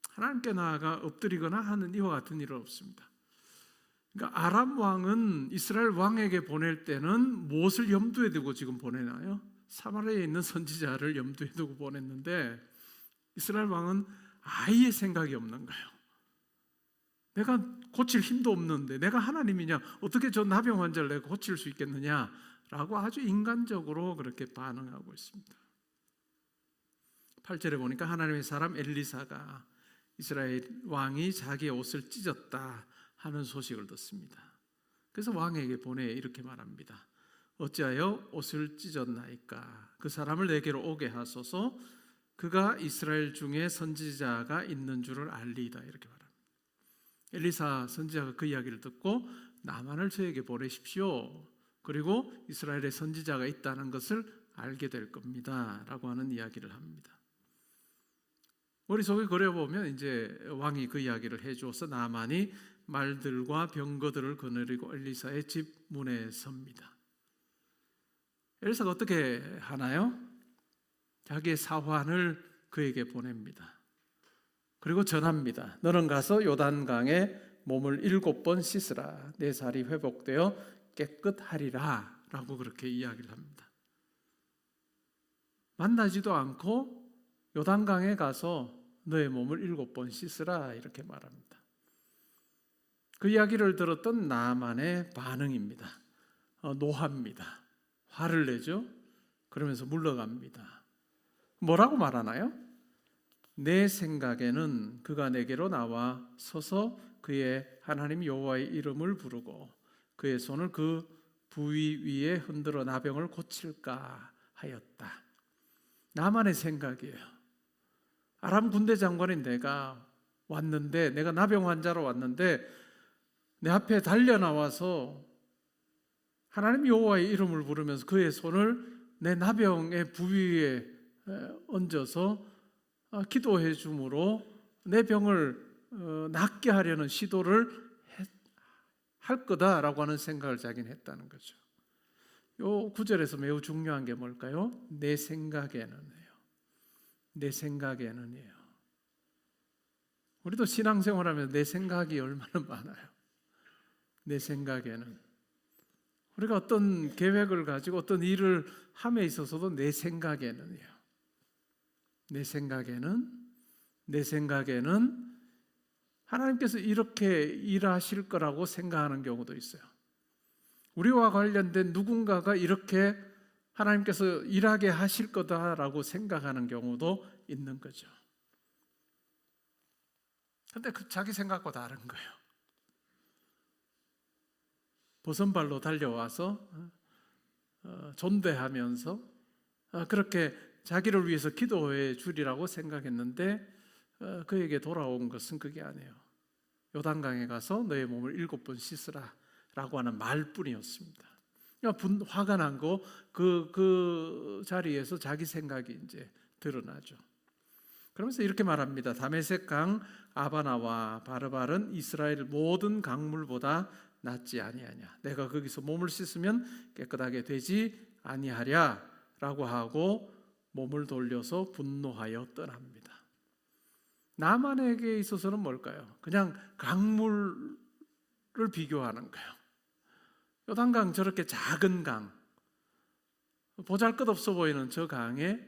하나님께 나아가 엎드리거나 하는 이와 같은 일은 없습니다. 그러니까 아람 왕은 이스라엘 왕에게 보낼 때는 무엇을 염두에 두고 지금 보내나요? 사마리아에 있는 선지자를 염두에 두고 보냈는데 이스라엘 왕은 아예 생각이 없는 거예요. 내가 고칠 힘도 없는데 내가 하나님이냐, 어떻게 저 나병 환자를 내가 고칠 수 있겠느냐라고 아주 인간적으로 그렇게 반응하고 있습니다. 8절에 보니까 하나님의 사람 엘리사가 이스라엘 왕이 자기의 옷을 찢었다 하는 소식을 듣습니다. 그래서 왕에게 보내 이렇게 말합니다. 어찌하여 옷을 찢었나이까? 그 사람을 내게로 오게 하소서. 그가 이스라엘 중에 선지자가 있는 줄을 알리이다 이렇게 말합니다. 엘리사 선지자가 그 이야기를 듣고 나만을 저에게 보내십시오. 그리고 이스라엘에 선지자가 있다는 것을 알게 될 겁니다 라고 하는 이야기를 합니다. 머릿속에 그려보면 이제 왕이 그 이야기를 해주어서 나만이 말들과 병거들을 거느리고 엘리사의 집 문에 섭니다. 엘리사가 어떻게 하나요? 자기의 사환을 그에게 보냅니다. 그리고 전합니다. 너는 가서 요단강에 몸을 7번 씻으라. 내 살이 회복되어 깨끗하리라 라고 그렇게 이야기를 합니다. 만나지도 않고 요단강에 가서 너의 몸을 7번 씻으라 이렇게 말합니다. 그 이야기를 들었던 나만의 반응입니다. 노합니다. 화를 내죠. 그러면서 물러갑니다. 뭐라고 말하나요? 내 생각에는 그가 내게로 나와 서서 그의 하나님 여호와의 이름을 부르고 그의 손을 그 부위 위에 흔들어 나병을 고칠까 하였다. 나만의 생각이에요. 아람 군대 장관인 내가 왔는데, 내가 나병 환자로 왔는데 내 앞에 달려 나와서 하나님 여호와의 이름을 부르면서 그의 손을 내 나병의 부위에 얹어서 기도해 줌으로 내 병을 낫게 하려는 시도를 할 거다라고 하는 생각을 자기는 했다는 거죠. 요 구절에서 매우 중요한 게 뭘까요? 내 생각에는이에요. 내 생각에는이에요. 우리도 신앙생활하면 내 생각이 얼마나 많아요. 내 생각에는 우리가 어떤 계획을 가지고 어떤 일을 함에 있어서도 내 생각에는이에요. 내 생각에는 하나님께서 이렇게 일하실 거라고 생각하는 경우도 있어요. 우리와 관련된 누군가가 이렇게 하나님께서 일하게 하실 거다라고 생각하는 경우도 있는 거죠. 그런데 그 자기 생각과 다른 거예요. 버선발로 달려와서 존대하면서 그렇게 자기를 위해서 기도해 주리라고 생각했는데 그에게 돌아온 것은 그게 아니에요. 요단강에 가서 너의 몸을 7번 씻으라 라고 하는 말뿐이었습니다. 화가 난 거 그 자리에서 자기 생각이 이제 드러나죠. 그러면서 이렇게 말합니다. 다메섹 강 아바나와 바르발은 이스라엘 모든 강물보다 낫지 아니하냐. 내가 거기서 몸을 씻으면 깨끗하게 되지 아니하랴 라고 하고 몸을 돌려서 분노하여 떠납니다. 나만에게 있어서는 뭘까요? 그냥 강물을 비교하는 거예요. 요단강 저렇게 작은 강, 보잘것없어 보이는 저 강에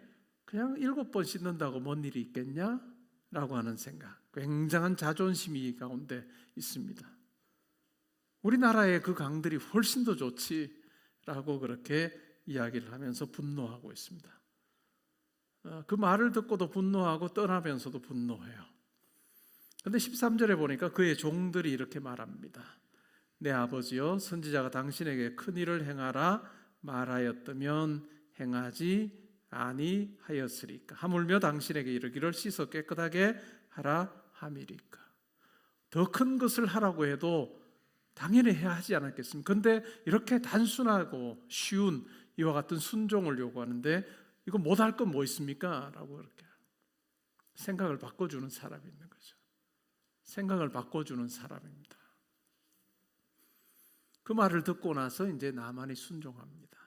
그냥 7번 씻는다고 뭔 일이 있겠냐? 라고 하는 생각, 굉장한 자존심이 가운데 있습니다. 우리나라의 그 강들이 훨씬 더 좋지 라고 그렇게 이야기를 하면서 분노하고 있습니다. 그 말을 듣고도 분노하고 떠나면서도 분노해요. 그런데 13절에 보니까 그의 종들이 이렇게 말합니다. 내 아버지여, 선지자가 당신에게 큰 일을 행하라 말하였다면 행하지 아니하였으리까. 하물며 당신에게 이르기를 씻어 깨끗하게 하라 함이리까. 더 큰 것을 하라고 해도 당연히 해야 하지 않았겠습니까? 그런데 이렇게 단순하고 쉬운 이와 같은 순종을 요구하는데 이거 못할 건 뭐 있습니까? 라고 이렇게 생각을 바꿔주는 사람이 있는 거죠. 생각을 바꿔주는 사람입니다. 그 말을 듣고 나서 이제 나만이 순종합니다.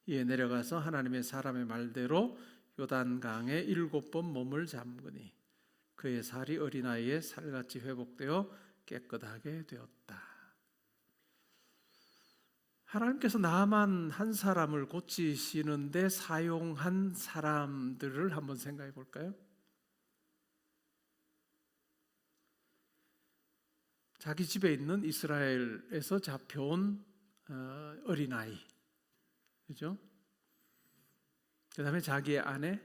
이에 내려가서 하나님의 사람의 말대로 요단강에 7번 몸을 잠그니 그의 살이 어린아이의 살같이 회복되어 깨끗하게 되었다. 하나님께서 나만 한 사람을 고치시는데 사용한 사람들을 한번 생각해 볼까요? 자기 집에 있는 이스라엘에서 잡혀온 어린아이, 그죠? 그 다음에 자기의 아내,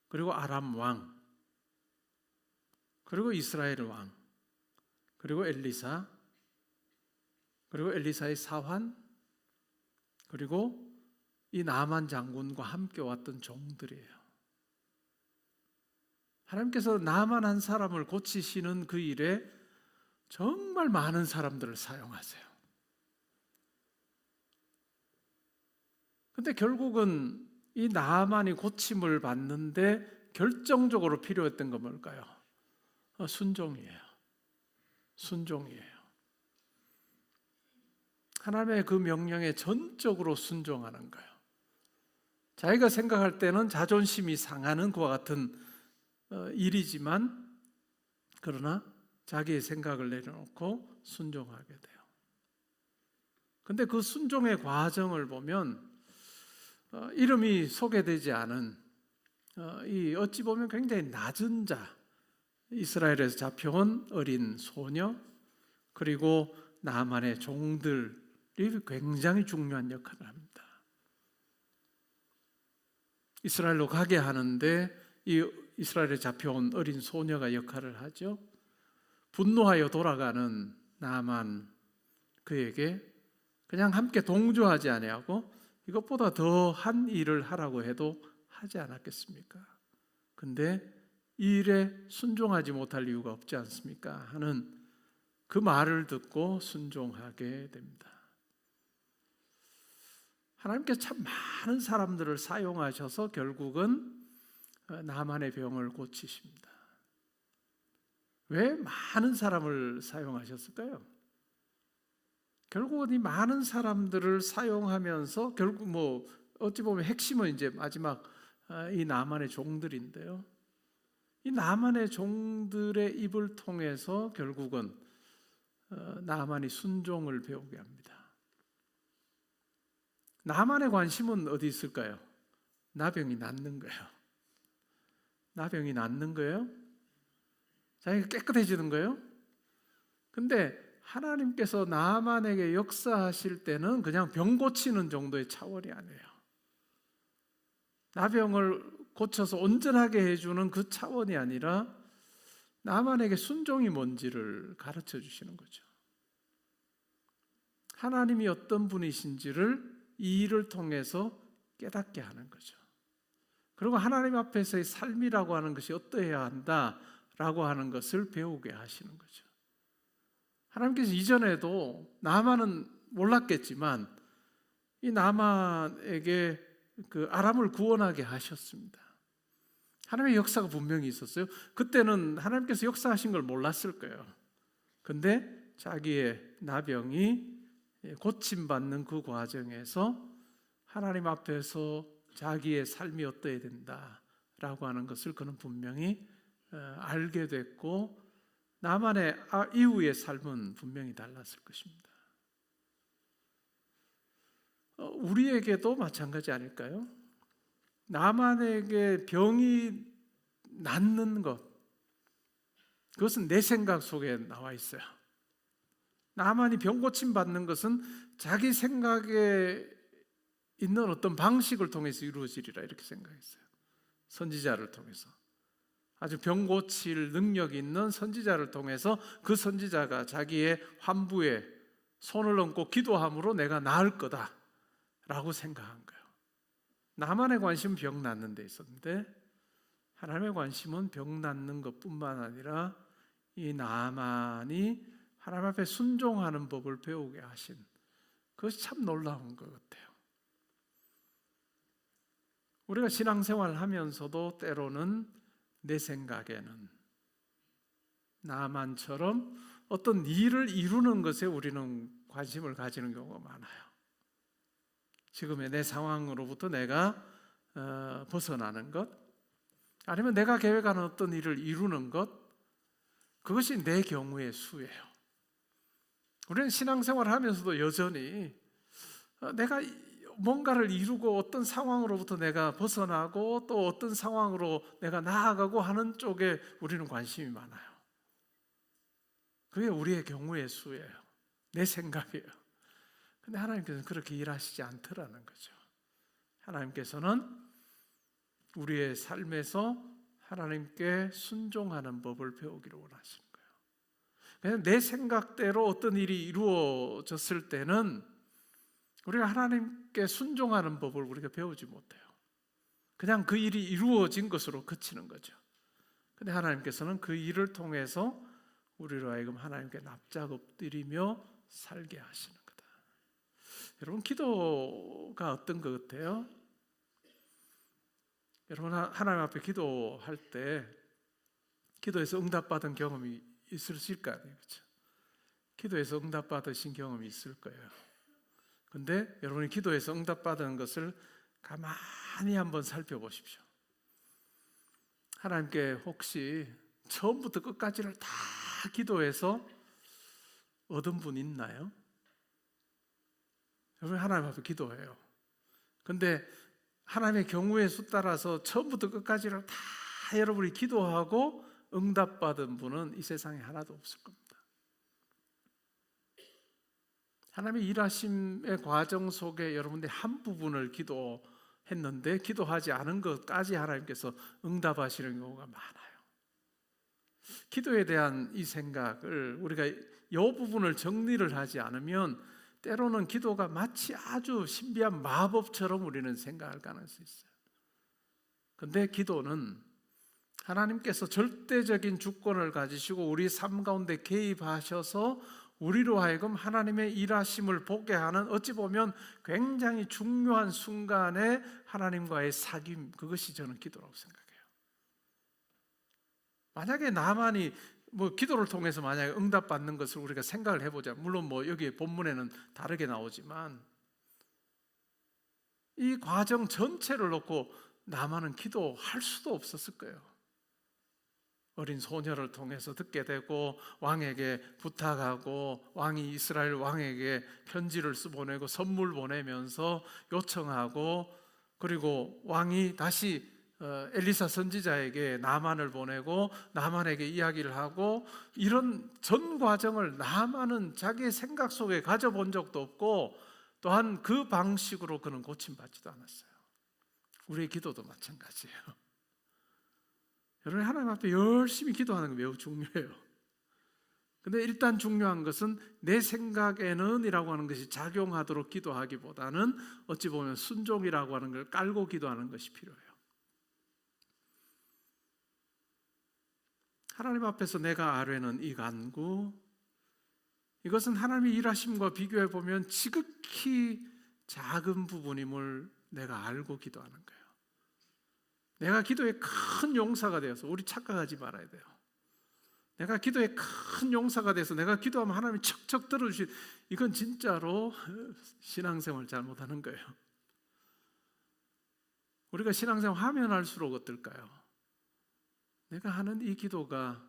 그리고 아람 왕, 그리고 이스라엘 왕, 그리고 엘리사, 그리고 엘리사의 사환, 그리고 이 나만 장군과 함께 왔던 종들이에요. 하나님께서 나만 한 사람을 고치시는 그 일에 정말 많은 사람들을 사용하세요. 근데 결국은 이 나만이 고침을 받는데 결정적으로 필요했던 건 뭘까요? 순종이에요. 순종이에요. 하나님의 그 명령에 전적으로 순종하는 거예요. 자기가 생각할 때는 자존심이 상하는 그와 같은 일이지만 그러나 자기의 생각을 내려놓고 순종하게 돼요. 그런데 그 순종의 과정을 보면 이름이 소개되지 않은 이 어찌 보면 굉장히 낮은 자, 이스라엘에서 잡혀온 어린 소녀, 그리고 나만의 종들이 굉장히 중요한 역할을 합니다. 이스라엘로 가게 하는데 이 이스라엘에 잡혀온 어린 소녀가 역할을 하죠. 분노하여 돌아가는 나만, 그에게 그냥 함께 동조하지 아니하고 이것보다 더한 일을 하라고 해도 하지 않았겠습니까? 근데 이 일에 순종하지 못할 이유가 없지 않습니까? 하는 그 말을 듣고 순종하게 됩니다. 하나님께서 참 많은 사람들을 사용하셔서 결국은 나만의 병을 고치십니다. 왜 많은 사람을 사용하셨을까요? 결국은 이 많은 사람들을 사용하면서 결국 어찌 보면 핵심은 이제 마지막 이 나만의 종들인데요. 이 나만의 종들의 입을 통해서 결국은 나만이 순종을 배우게 합니다. 나만의 관심은 어디 있을까요? 나병이 낫는 거예요. 나병이 낫는 거예요? 자기가 깨끗해지는 거예요? 근데 하나님께서 나만에게 역사하실 때는 그냥 병 고치는 정도의 차원이 아니에요. 나병을 고쳐서 온전하게 해주는 그 차원이 아니라 나만에게 순종이 뭔지를 가르쳐 주시는 거죠. 하나님이 어떤 분이신지를 이 일을 통해서 깨닫게 하는 거죠. 그리고 하나님 앞에서의 삶이라고 하는 것이 어떠해야 한다라고 하는 것을 배우게 하시는 거죠. 하나님께서 이전에도 나만은 몰랐겠지만 이 나만에게 그 아람을 구원하게 하셨습니다. 하나님의 역사가 분명히 있었어요. 그때는 하나님께서 역사하신 걸 몰랐을 거예요. 근데 자기의 나병이 고침받는 그 과정에서 하나님 앞에서 자기의 삶이 어떠해야 된다라고 하는 것을 그는 분명히 알게 됐고 나만의 이후의 삶은 분명히 달랐을 것입니다. 우리에게도 마찬가지 아닐까요? 나만에게 병이 낫는 것, 그것은 내 생각 속에 나와 있어요. 나만이 병 고침 받는 것은 자기 생각에 있는 어떤 방식을 통해서 이루어지리라 이렇게 생각했어요. 선지자를 통해서 아주 병 고칠 능력 있는 선지자를 통해서 그 선지자가 자기의 환부에 손을 얹고 기도함으로 내가 나을 거다라고 생각한 거예요. 나만의 관심은 병 낫는 데 있었는데 하나님의 관심은 병 낫는 것뿐만 아니라 이 나만이 하나님 앞에 순종하는 법을 배우게 하신, 그것이 참 놀라운 것 같아요. 우리가 신앙생활을 하면서도 때로는 내 생각에는 나만처럼 어떤 일을 이루는 것에 우리는 관심을 가지는 경우가 많아요. 지금의 내 상황으로부터 내가 벗어나는 것, 아니면 내가 계획하는 어떤 일을 이루는 것, 그것이 내 경우의 수예요. 우리는 신앙생활을 하면서도 여전히 내가 뭔가를 이루고 어떤 상황으로부터 내가 벗어나고 또 어떤 상황으로 내가 나아가고 하는 쪽에 우리는 관심이 많아요. 그게 우리의 경우의 수예요. 내 생각이에요. 근데 하나님께서는 그렇게 일하시지 않더라는 거죠. 하나님께서는 우리의 삶에서 하나님께 순종하는 법을 배우기를 원하시는 거예요. 그냥 내 생각대로 어떤 일이 이루어졌을 때는 우리가 하나님께 순종하는 법을 우리가 배우지 못해요. 그냥 그 일이 이루어진 것으로 그치는 거죠. 근데 하나님께서는 그 일을 통해서 우리로 하여금 하나님께 납작 엎드리며 살게 하시는 거다. 여러분, 기도가 어떤 것 같아요? 여러분, 하나님 앞에 기도할 때 기도에서 응답받은 경험이 있으실 거 아니에요, 그렇죠? 기도에서 응답받으신 경험이 있을 거예요. 근데 여러분이 기도에서 응답받은 것을 가만히 한번 살펴보십시오. 하나님께 혹시 처음부터 끝까지를 다 기도해서 얻은 분 있나요? 여러분, 하나님 앞에 기도해요. 근데 하나님의 경우의 수 따라서 처음부터 끝까지를 다 여러분이 기도하고 응답받은 분은 이 세상에 하나도 없을 겁니다. 하나님의 일하심의 과정 속에 여러분들이 한 부분을 기도했는데 기도하지 않은 것까지 하나님께서 응답하시는 경우가 많아요. 기도에 대한 이 생각을 우리가 이 부분을 정리를 하지 않으면 때로는 기도가 마치 아주 신비한 마법처럼 우리는 생각할 가능성이 있어요. 그런데 기도는 하나님께서 절대적인 주권을 가지시고 우리 삶 가운데 개입하셔서 우리로 하여금 하나님의 일하심을 보게 하는 어찌 보면 굉장히 중요한 순간에 하나님과의 사귐, 그것이 저는 기도라고 생각해요. 만약에 나만이 기도를 통해서 만약에 응답받는 것을 우리가 생각을 해보자. 물론 여기 본문에는 다르게 나오지만 이 과정 전체를 놓고 나만은 기도할 수도 없었을 거예요. 어린 소녀를 통해서 듣게 되고 왕에게 부탁하고 왕이 이스라엘 왕에게 편지를 보내고 선물 보내면서 요청하고 그리고 왕이 다시 엘리사 선지자에게 나만을 보내고 나만에게 이야기를 하고 이런 전 과정을 나만은 자기의 생각 속에 가져본 적도 없고 또한 그 방식으로 그는 고침받지도 않았어요. 우리의 기도도 마찬가지예요. 여러분 하나님 앞에 열심히 기도하는 게 매우 중요해요. 근데 일단 중요한 것은 내 생각에는 이라고 하는 것이 작용하도록 기도하기보다는 어찌 보면 순종이라고 하는 걸 깔고 기도하는 것이 필요해요. 하나님 앞에서 내가 아뢰는 이 간구, 이것은 하나님의 일하심과 비교해 보면 지극히 작은 부분임을 내가 알고 기도하는 거예요. 내가 기도에 큰 용사가 되어서, 우리 착각하지 말아야 돼요. 내가 기도에 큰 용사가 돼서 내가 기도하면 하나님이 척척 들어주시, 이건 진짜로 신앙생활 잘못하는 거예요. 우리가 신앙생활 하면 할수록 어떨까요? 내가 하는 이 기도가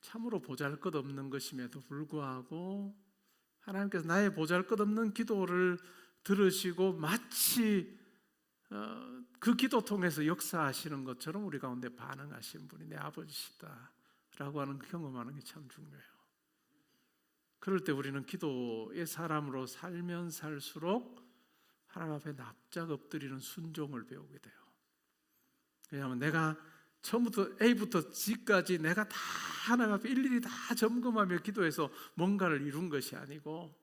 참으로 보잘것없는 것임에도 불구하고 하나님께서 나의 보잘것없는 기도를 들으시고 마치 그 기도 통해서 역사하시는 것처럼 우리 가운데 반응하시는 분이 내 아버지시다라고 하는 경험하는 게 참 중요해요. 그럴 때 우리는 기도의 사람으로 살면 살수록 하나님 앞에 납작 엎드리는 순종을 배우게 돼요. 왜냐하면 내가 처음부터 A부터 G까지 내가 다 하나님 앞에 일일이 다 점검하며 기도해서 뭔가를 이룬 것이 아니고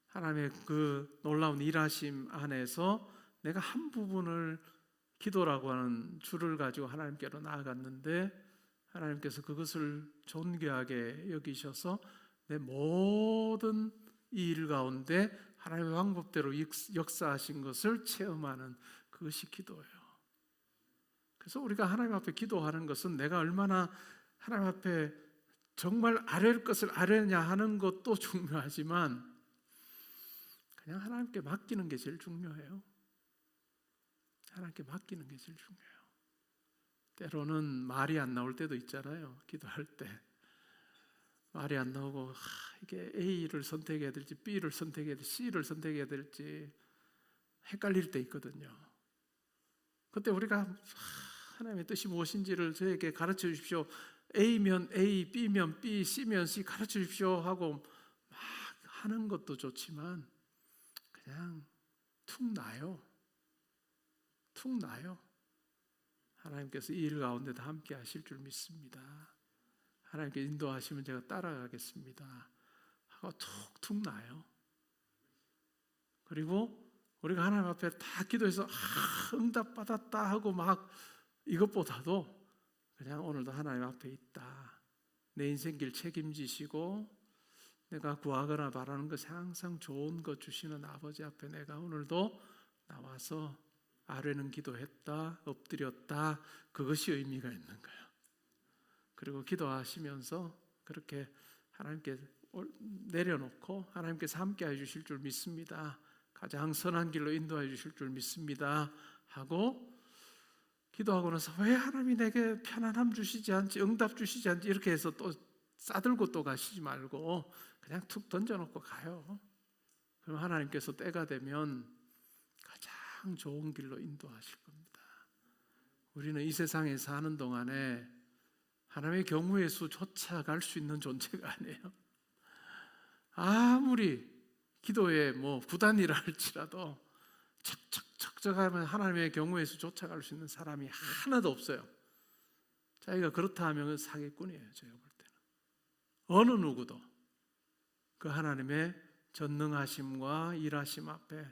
하나님의 그 놀라운 일하심 안에서 내가 한 부분을 기도라고 하는 줄을 가지고 하나님께로 나아갔는데 하나님께서 그것을 존귀하게 여기셔서 내 모든 이 일 가운데 하나님의 방법대로 역사하신 것을 체험하는 그것이 기도예요. 그래서 우리가 하나님 앞에 기도하는 것은 내가 얼마나 하나님 앞에 정말 아뢰를 것을 아뢰냐 하는 것도 중요하지만 그냥 하나님께 맡기는 게 제일 중요해요. 하나님께 맡기는 게 제일 중요해요. 때로는 말이 안 나올 때도 있잖아요. 기도할 때 말이 안 나오고 이게 A를 선택해야 될지 B를 선택해야 될지 C를 선택해야 될지 헷갈릴 때 있거든요. 그때 우리가 하나님의 뜻이 무엇인지를 저에게 가르쳐 주십시오. A면 A, B면 B, C면 C 가르쳐 주십시오 하고 막 하는 것도 좋지만 그냥 툭 나요. 툭 나요. 하나님께서 이 일 가운데 다 함께 하실 줄 믿습니다. 하나님께 인도하시면 제가 따라가겠습니다 하고 툭툭 나요. 그리고 우리가 하나님 앞에 다 기도해서 응답받았다 하고 막 이것보다도 그냥 오늘도 하나님 앞에 있다. 내 인생길 책임지시고 내가 구하거나 바라는 것이 항상 좋은 것 주시는 아버지 앞에 내가 오늘도 나와서 아뢰는 기도했다, 엎드렸다. 그것이 의미가 있는 거예요. 그리고 기도하시면서 그렇게 하나님께 내려놓고 하나님께서 함께 해주실 줄 믿습니다. 가장 선한 길로 인도해 주실 줄 믿습니다 하고 기도하고 나서 왜 하나님이 내게 편안함 주시지 않지, 응답 주시지 않지 이렇게 해서 또 싸들고 또 가시지 말고 그냥 툭 던져놓고 가요. 그럼 하나님께서 때가 되면 가장 가장 좋은 길로 인도하실 겁니다. 우리는 이 세상에 사는 동안에 하나님의 경우의 수 쫓아갈 수 있는 존재가 아니에요. 아무리 기도에 구단이라 할지라도 척척척척하면 하나님의 경우의 수 쫓아갈 수 있는 사람이 하나도 없어요. 자기가 그렇다 하면 사기꾼이에요. 제가 볼 때는 어느 누구도 그 하나님의 전능하심과 일하심 앞에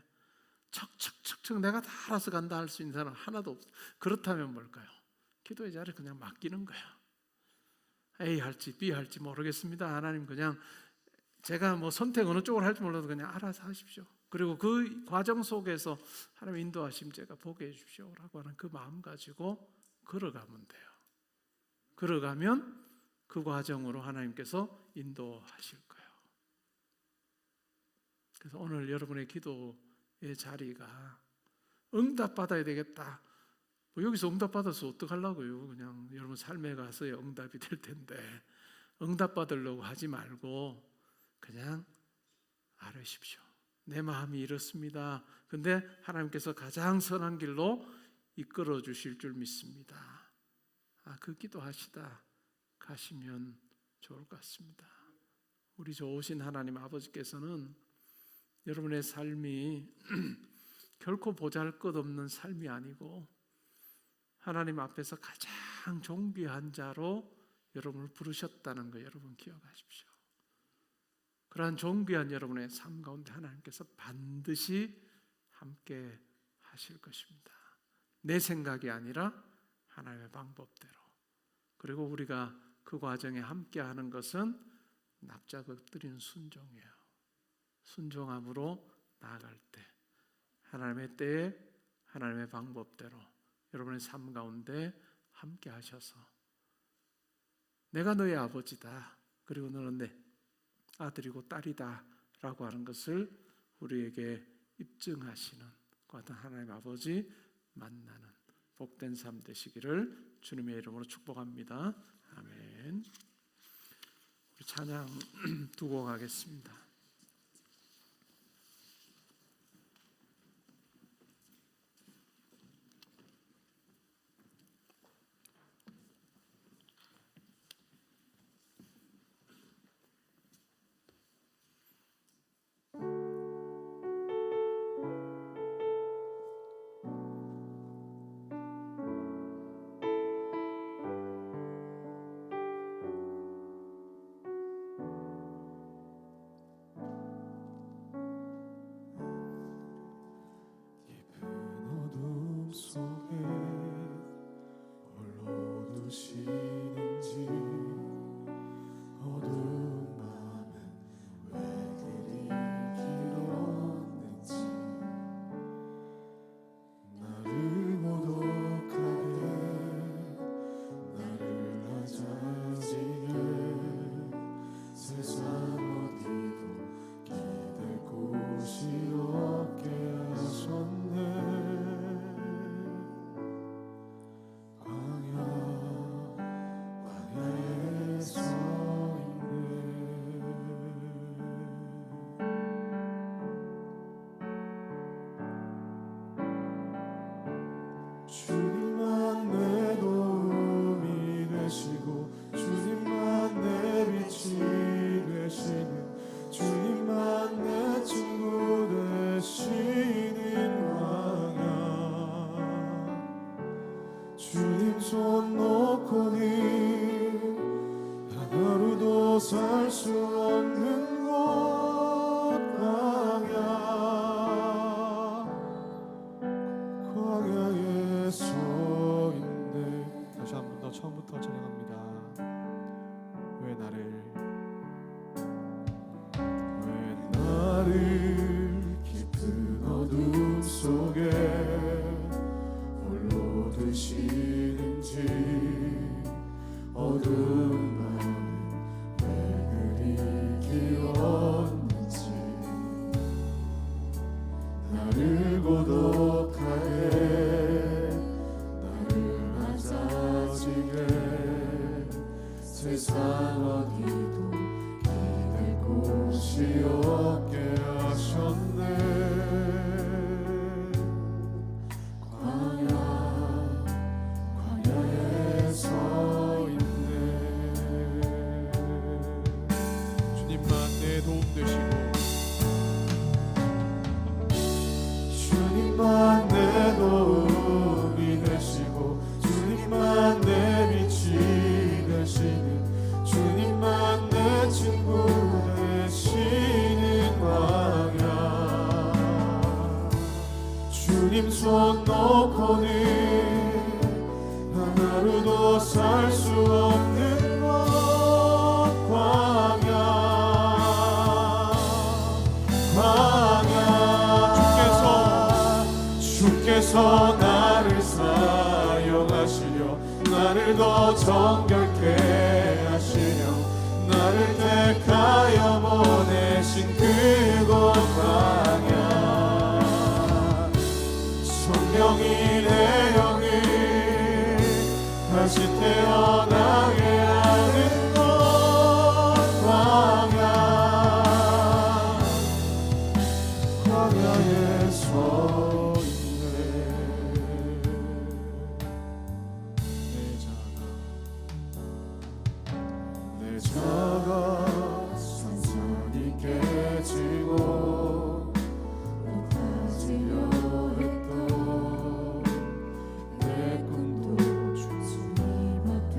척척척척 내가 다 알아서 간다 할 수 있는 사람 하나도 없어요. 그렇다면 뭘까요? 기도의 자리를 그냥 맡기는 거예요. A 할지 B 할지 모르겠습니다. 하나님 그냥 제가 선택 어느 쪽을 할지 몰라도 그냥 알아서 하십시오. 그리고 그 과정 속에서 하나님 인도하심 제가 보게 해주십시오 라고 하는 그 마음 가지고 걸어가면 돼요. 걸어가면 그 과정으로 하나님께서 인도하실 거예요. 그래서 오늘 여러분의 기도의 자리가 응답받아야 되겠다. 여기서 응답받아서 어떡하려고요? 그냥 여러분 삶에 가서야 응답이 될 텐데 응답받으려고 하지 말고 그냥 알으십시오. 내 마음이 이렇습니다. 근데 하나님께서 가장 선한 길로 이끌어 주실 줄 믿습니다. 그 기도하시다 가시면 좋을 것 같습니다. 우리 좋으신 하나님 아버지께서는 여러분의 삶이 결코 보잘것없는 삶이 아니고 하나님 앞에서 가장 존귀한 자로 여러분을 부르셨다는 거 여러분 기억하십시오. 그러한 존귀한 여러분의 삶 가운데 하나님께서 반드시 함께 하실 것입니다. 내 생각이 아니라 하나님의 방법대로. 그리고 우리가 그 과정에 함께 하는 것은 납작 엎드리는 순종이에요. 순종함으로 나아갈 때 하나님의 때에 하나님의 방법대로 여러분의 삶 가운데 함께 하셔서 내가 너의 아버지다. 그리고 너는 내 아들이고 딸이다 라고 하는 것을 우리에게 입증하시는 그 같은 하나님 아버지 만나는 복된 삶 되시기를 주님의 이름으로 축복합니다. 아멘. 우리 찬양 두고 가겠습니다. 주님만 내 도움이 되시고 주님만 내 빛이 되시는 주님만 내 친구 되시는 광야 주님 손 놓고는 단 하루도 살 수 없는 곳 광야에 서 있네. 다시 한 번 더 처음부터 찬양합니다. 왜 나를 깊은 어둠 속에 홀로 두시는지 어두운 밤은 왜 그리 길었는지 나를 고독하게 나를 낮아지게 세상 어디도 기댈 곳이 없게 하셨네. 주님만 내 도움이 되시고 주님만 내 빛이 되시는 주님만 내 친구 되시는 광야 주님 손 놓고는 하루도 살 수 없는 곳 광야 주께서 나를 사용하시려 나를 더 정결케 하시려 나를 택하여 보내신 그곳 광야 성령이 내 영을 다시 태어나게 하는 곳 광야 광야에 서 내 자가 산산이 깨지고 높아지려 했던 내 꿈도 주님 앞에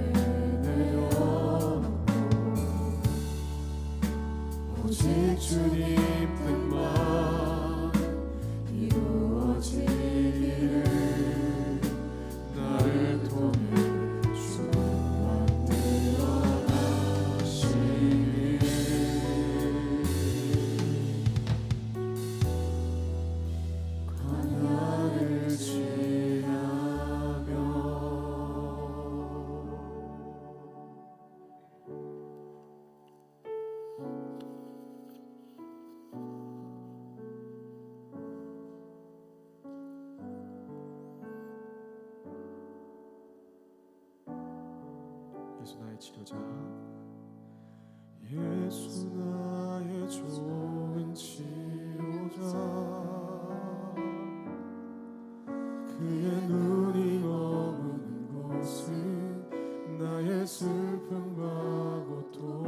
내려놓고 오직 주님 뜻만 이루어지기를 나를 통해 예수 나의 치료자 예수 나의 좋은 치료자 그의 눈이 머무는 곳은 나의 슬픔과 고통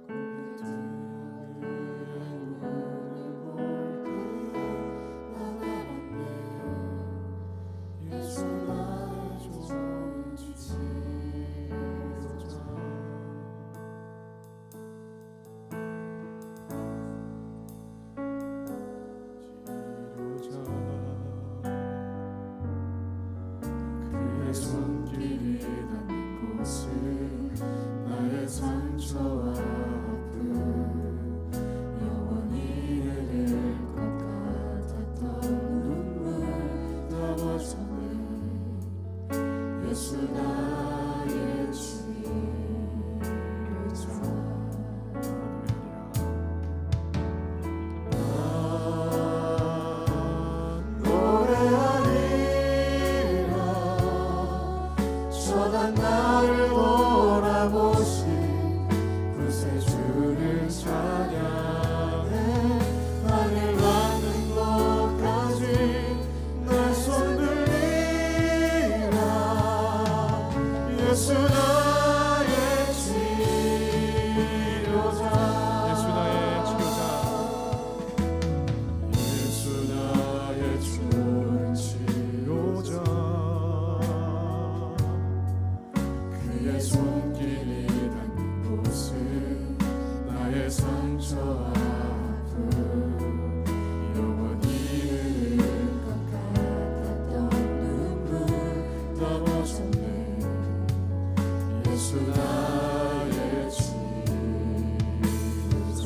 그의 눈을 볼 때 나가 왔네 예수 나의 좋은 치료자 그의 손길이 닿는 곳은 나의 상처와 아픔 영원히 내릴 것 같았던 눈물 다 벗어내 예수 나의 치료자 난 나를 돌아보신 그새 주를 찬양해 하늘 닿는 곳까지 내 손 들리라 예수 나의 치료자 예수 나의 치료자 예수 나의 좋은 치료자 그의 손길이 닿는 곳은 나의 상처와 아픔 영원히 흐를 것 같았던 눈물 다 벗어내 예수 나의 치료자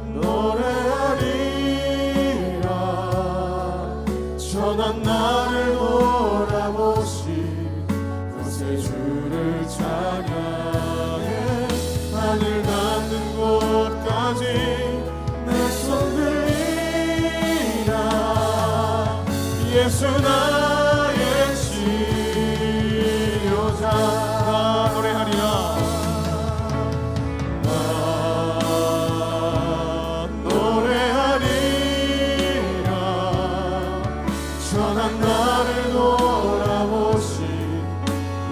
난 노래하리라 전한 나를 돌아보신 그새 주를 찬양해 하늘 닿는 곳까지 내 손 들리라 예수 나의 치료자 나 노래하리라 나 노래하리라 전한 나를 돌아보신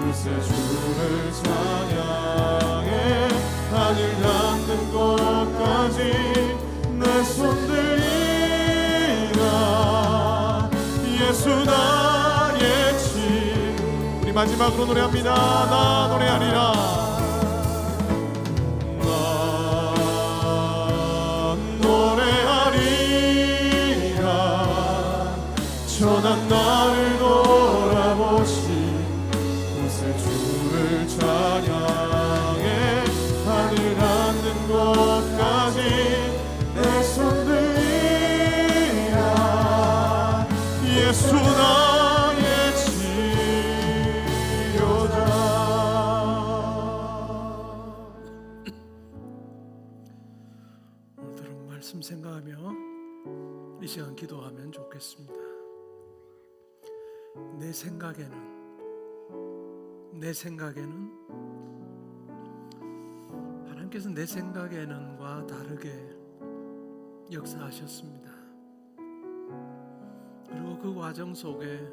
그새 주를 찬양해 하늘 닿는 마지막으로 노래합니다. 나 노래하리라. 나 노래하리라. 전한 나를 돌아보시 곳에 주를 찬양해 하늘 앉는 곳까지 내 손 들이라. 예수 나의 치료자. 오늘 들은 말씀 생각하며 이 시간 기도하면 좋겠습니다. 내 생각에는 하나님께서 내 생각에는과 다르게 역사하셨습니다. 그리고 그 과정 속에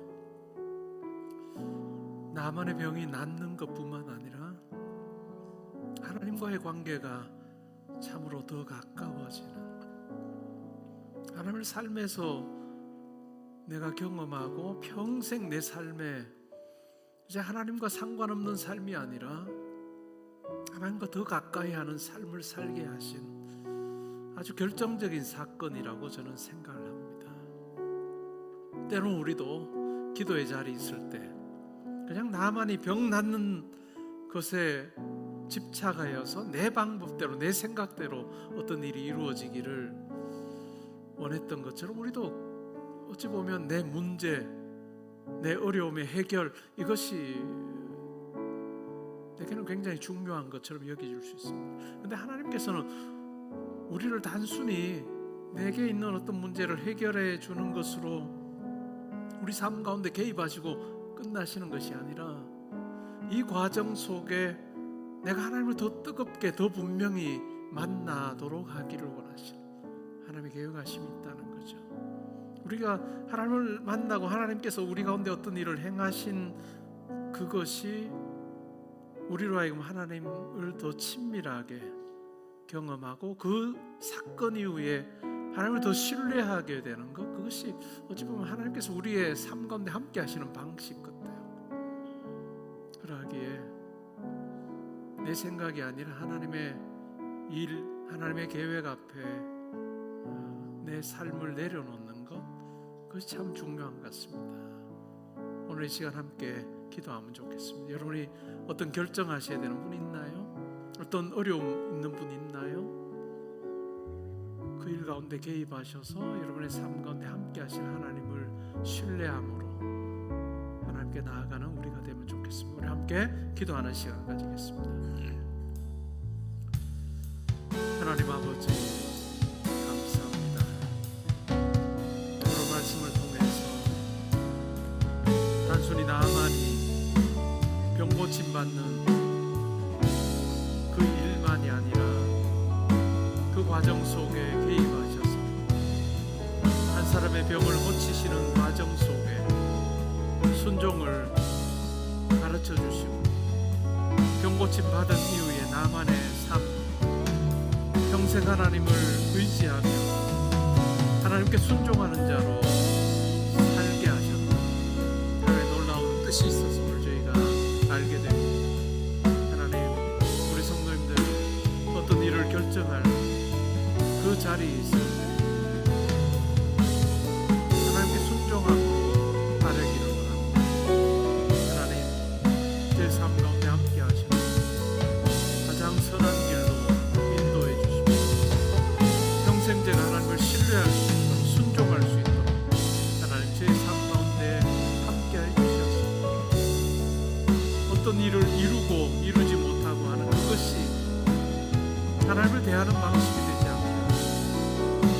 나만의 병이 낫는 것뿐만 아니라 하나님과의 관계가 참으로 더 가까워지는, 하나님을 삶에서 내가 경험하고 평생 내 삶에 이제 하나님과 상관없는 삶이 아니라 하나님과 더 가까이 하는 삶을 살게 하신 아주 결정적인 사건이라고 저는 생각을 합니다. 때로는 우리도 기도의 자리에 있을 때 그냥 나만이 병 낫는 것에 집착하여서 내 방법대로 내 생각대로 어떤 일이 이루어지기를 원했던 것처럼 우리도 어찌 보면 내 문제, 내 어려움의 해결, 이것이 내게는 굉장히 중요한 것처럼 여겨질 수 있습니다. 그런데 하나님께서는 우리를 단순히 내게 있는 어떤 문제를 해결해 주는 것으로 우리 삶 가운데 개입하시고 끝나시는 것이 아니라 이 과정 속에 내가 하나님을 더 뜨겁게 더 분명히 만나도록 하기를 원하시는 하나님의 계획하심이 있다는 거죠. 우리가 하나님을 만나고 하나님께서 우리 가운데 어떤 일을 행하신 그것이 우리로 하여금 하나님을 더 친밀하게 경험하고 그 사건 이후에 하나님을 더 신뢰하게 되는 것, 그것이 어찌 보면 하나님께서 우리의 삶 가운데 함께 하시는 방식 같아요. 그러하기에 내 생각이 아니라 하나님의 일, 하나님의 계획 앞에 내 삶을 내려놓는 것, 그것이 참 중요한 것 같습니다. 오늘 이 시간 함께 기도하면 좋겠습니다. 여러분이 어떤 결정하셔야 되는 분 있나요? 어떤 어려움 있는 분 있나요? 그 일 가운데 개입하셔서 여러분의 삶 가운데 함께 하실 하나님을 신뢰함으로 하나님께 나아가는 우리가 되면 좋겠습니다. 우리 함께 기도하는 시간을 가지겠습니다. 하나님 아버지, 감사합니다. 오늘 말씀을 통해서 단순히 나만이 병 고침 받는 그 일만이 아니라 그 과정 속에 개입하셔서 한 사람의 병을 고치시는 과정 속에 순종을 가르쳐 주시고 병 고침 받은 이후에 나만의 삶, 평생 하나님을 의지하며 하나님께 순종하는 자로 살게 하셨다. 하나님의 놀라운 뜻이 있었음을 저희가 알게 됩니다. 하나님, 우리 성도님들 어떤 일을 결정할 그 자리에 있을 때 하나님께 순종하고 따르기를 원합니다. 하나님, 제 삶 가운데 함께 하시고 가장 선한 길로 인도해 주십시오. 평생 제가 하나님을 신뢰할 수 있도록 순종할 수 있도록 하나님 제 삶 가운데 함께해 주셔서 어떤 일을 이루고 이루지 못하고 하는 그것이 하나님을 대하는 방식이 되지 않고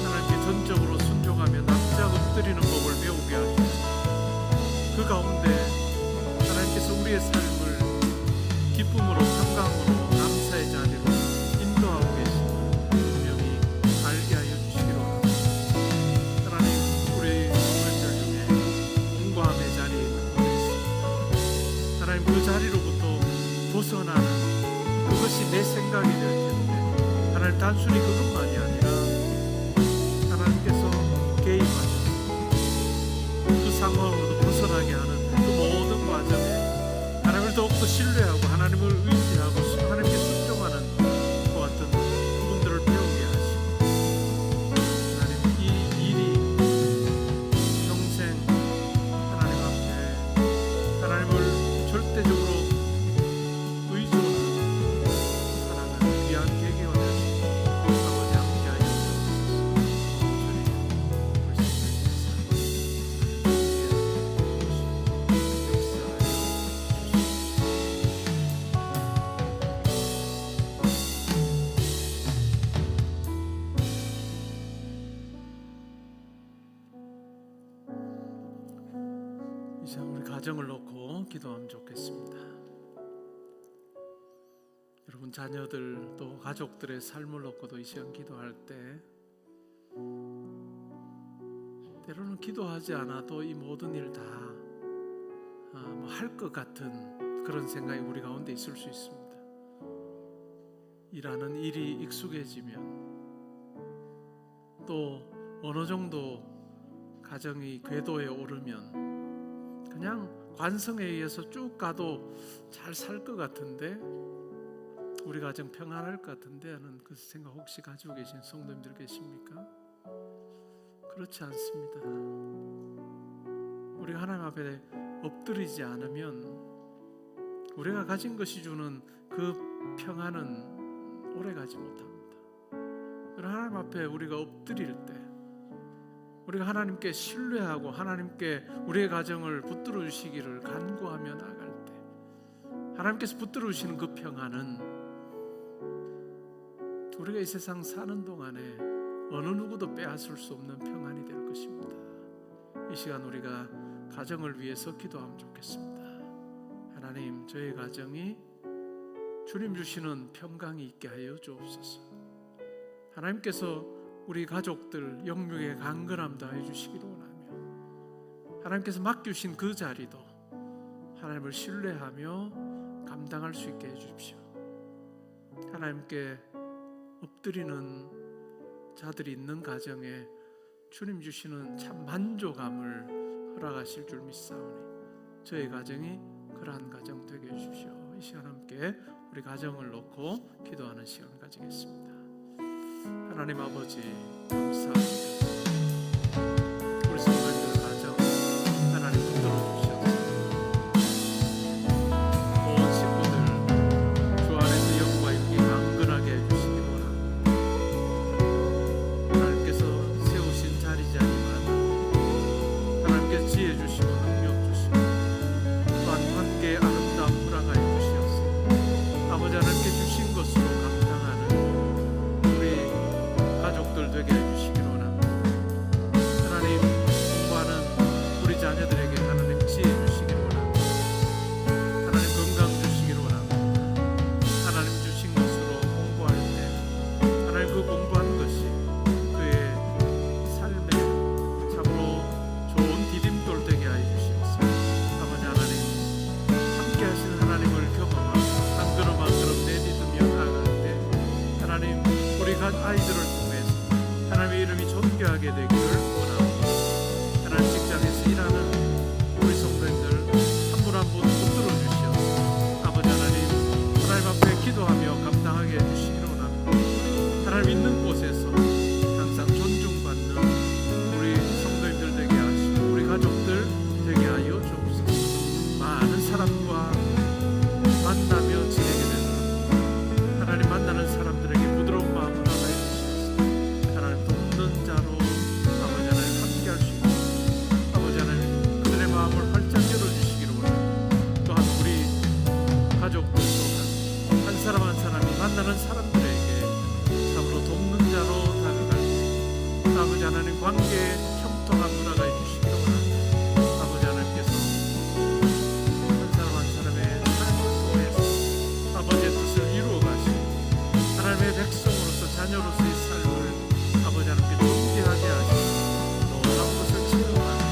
하나님께 전적으로 순종하며 납작 엎드리는 법을 배우게 하시옵소서. 그 가운데 하나님께서 우리의 삶을 기쁨으로 평강으로 감사의 자리로 인도하고 계심을 분명히 알게 하여 주시기로 합니다. 하나님, 우리 성도님들 중에 공고함의 자리에 있는 분이 있습니다. 하나님, 그 자리로부터 벗어나는 그것이 내 생각이 될 텐데 하나님, 단순히 그것만이 아니라 하나님께서 개입하셔서 그 상황으로도 벗어나게 하는 그 모든 과정에 하나님 신뢰하고 하나님을 의지하고 하나님께 순종하는 그와 같은 부분들을 배우게 하시고 하나님 이 일이 평생 하나님 앞에 하나님을 절대적으로 의존하는 사랑하는 귀한 계기가 되시고 아버지 함께하여 이제 우리 가정을 놓고 기도하면 좋겠습니다. 여러분 자녀들 또 가족들의 삶을 놓고도 이 시간 기도할 때 때로는 기도하지 않아도 이 모든 일 다 할 것 같은 그런 생각이 우리 가운데 있을 수 있습니다. 일하는 일이 익숙해지면 또 어느 정도 가정이 궤도에 오르면 그냥 관성에 의해서 쭉 가도 잘 살 것 같은데 우리 가정 평안할 것 같은데 하는 그 생각 혹시 가지고 계신 성도님들 계십니까? 그렇지 않습니다. 우리가 하나님 앞에 엎드리지 않으면 우리가 가진 것이 주는 그 평안은 오래가지 못합니다. 하나님 앞에 우리가 엎드릴 때 우리가 하나님께 신뢰하고 하나님께 우리의 가정을 붙들어 주시기를 간구하며 나아갈 때 하나님께서 붙들어 주시는 그 평안은 우리가 이 세상 사는 동안에 어느 누구도 빼앗을 수 없는 평안이 될 것입니다. 이 시간 우리가 가정을 위해서 기도하면 좋겠습니다. 하나님, 저희 가정이 주님 주시는 평강이 있게 하여 주옵소서. 하나님께서 우리 가족들 영육의 강건함 다해 주시기를 원하며 하나님께서 맡기신 그 자리도 하나님을 신뢰하며 감당할 수 있게 해 주십시오. 하나님께 엎드리는 자들이 있는 가정에 주님 주시는 참 만족감을 허락하실 줄 믿사오니 저희 가정이 그러한 가정 되게 해주십시오. 이 시간 함께 우리 가정을 놓고 기도하는 시간 가지겠습니다. 하나님 아버지 감사합니다. 우리 성도님들 가정 하나님 붙들어 주셔서 온 식구들 주 안에서 영과 육이 강건하게 해주시기 원합니다. 하나님께서 세우신 자리마다 하나님께서 지혜 주시고 능력 주시고 또한 관계의 아름다움 허락하여 주시옵소서. 아버지 하나님께 주신 것으로 감당하는 우리 가족들 되게 해주시기로 원합니다. 하나님 공부하는 우리 자녀들에게 하나님 지혜 주시기로 원합니다. 하나님 건강 주시기로 원합니다. 하나님 주신 것으로 공부할 때 하나님 그 공부한 것이 그의 삶에 참으로 좋은 디딤돌 되게 하여 주시옵소서. 아버지 하나님 함께 하시는 하나님을 경험하고 한 걸음 한 걸음 내딛으며 나아갈 때 하나님 우리 아이들을 통해서 하나님의 이름이 존귀하게 되기를 원합니다. 하나님 직장에서 일하는 우리 성도님들 한 분 한 분 붙들어 주시옵소서. 아버지 하나님 앞에 기도하며 감당하게 해주시기를 원합니다. 하나님 있는 곳에서 항상 존중받는 우리 성도님들 되게 하시고 우리 가족들 되게 하여 주옵소서. 많은 사람과 만나며 지내게 되는 하나님 만나는 사람들에게 부드러운 마음을 허락해 주시옵소서. 하나님 돕는 자로 아버지 하나님 함께 할 수 있고 아버지 하나님 그들의 마음을 활짝 열어주시기를 원합니다. 또한 우리 가족들 또한 한 사람 한 사람이 만나는 사람들에게 참으로 돕는 자로 다가갈 때 아버지 하나님 관계에 형통한 문화가 해주시기를 원합니다. 아버지 하나님께서 한 사람 한 사람의 삶을 통해서 아버지의 뜻을 이루어 가시고 하나님의 백성으로서 자녀로서의 삶을 아버지 하나님께 존귀하게 하시고 놀라운 것을 체험하는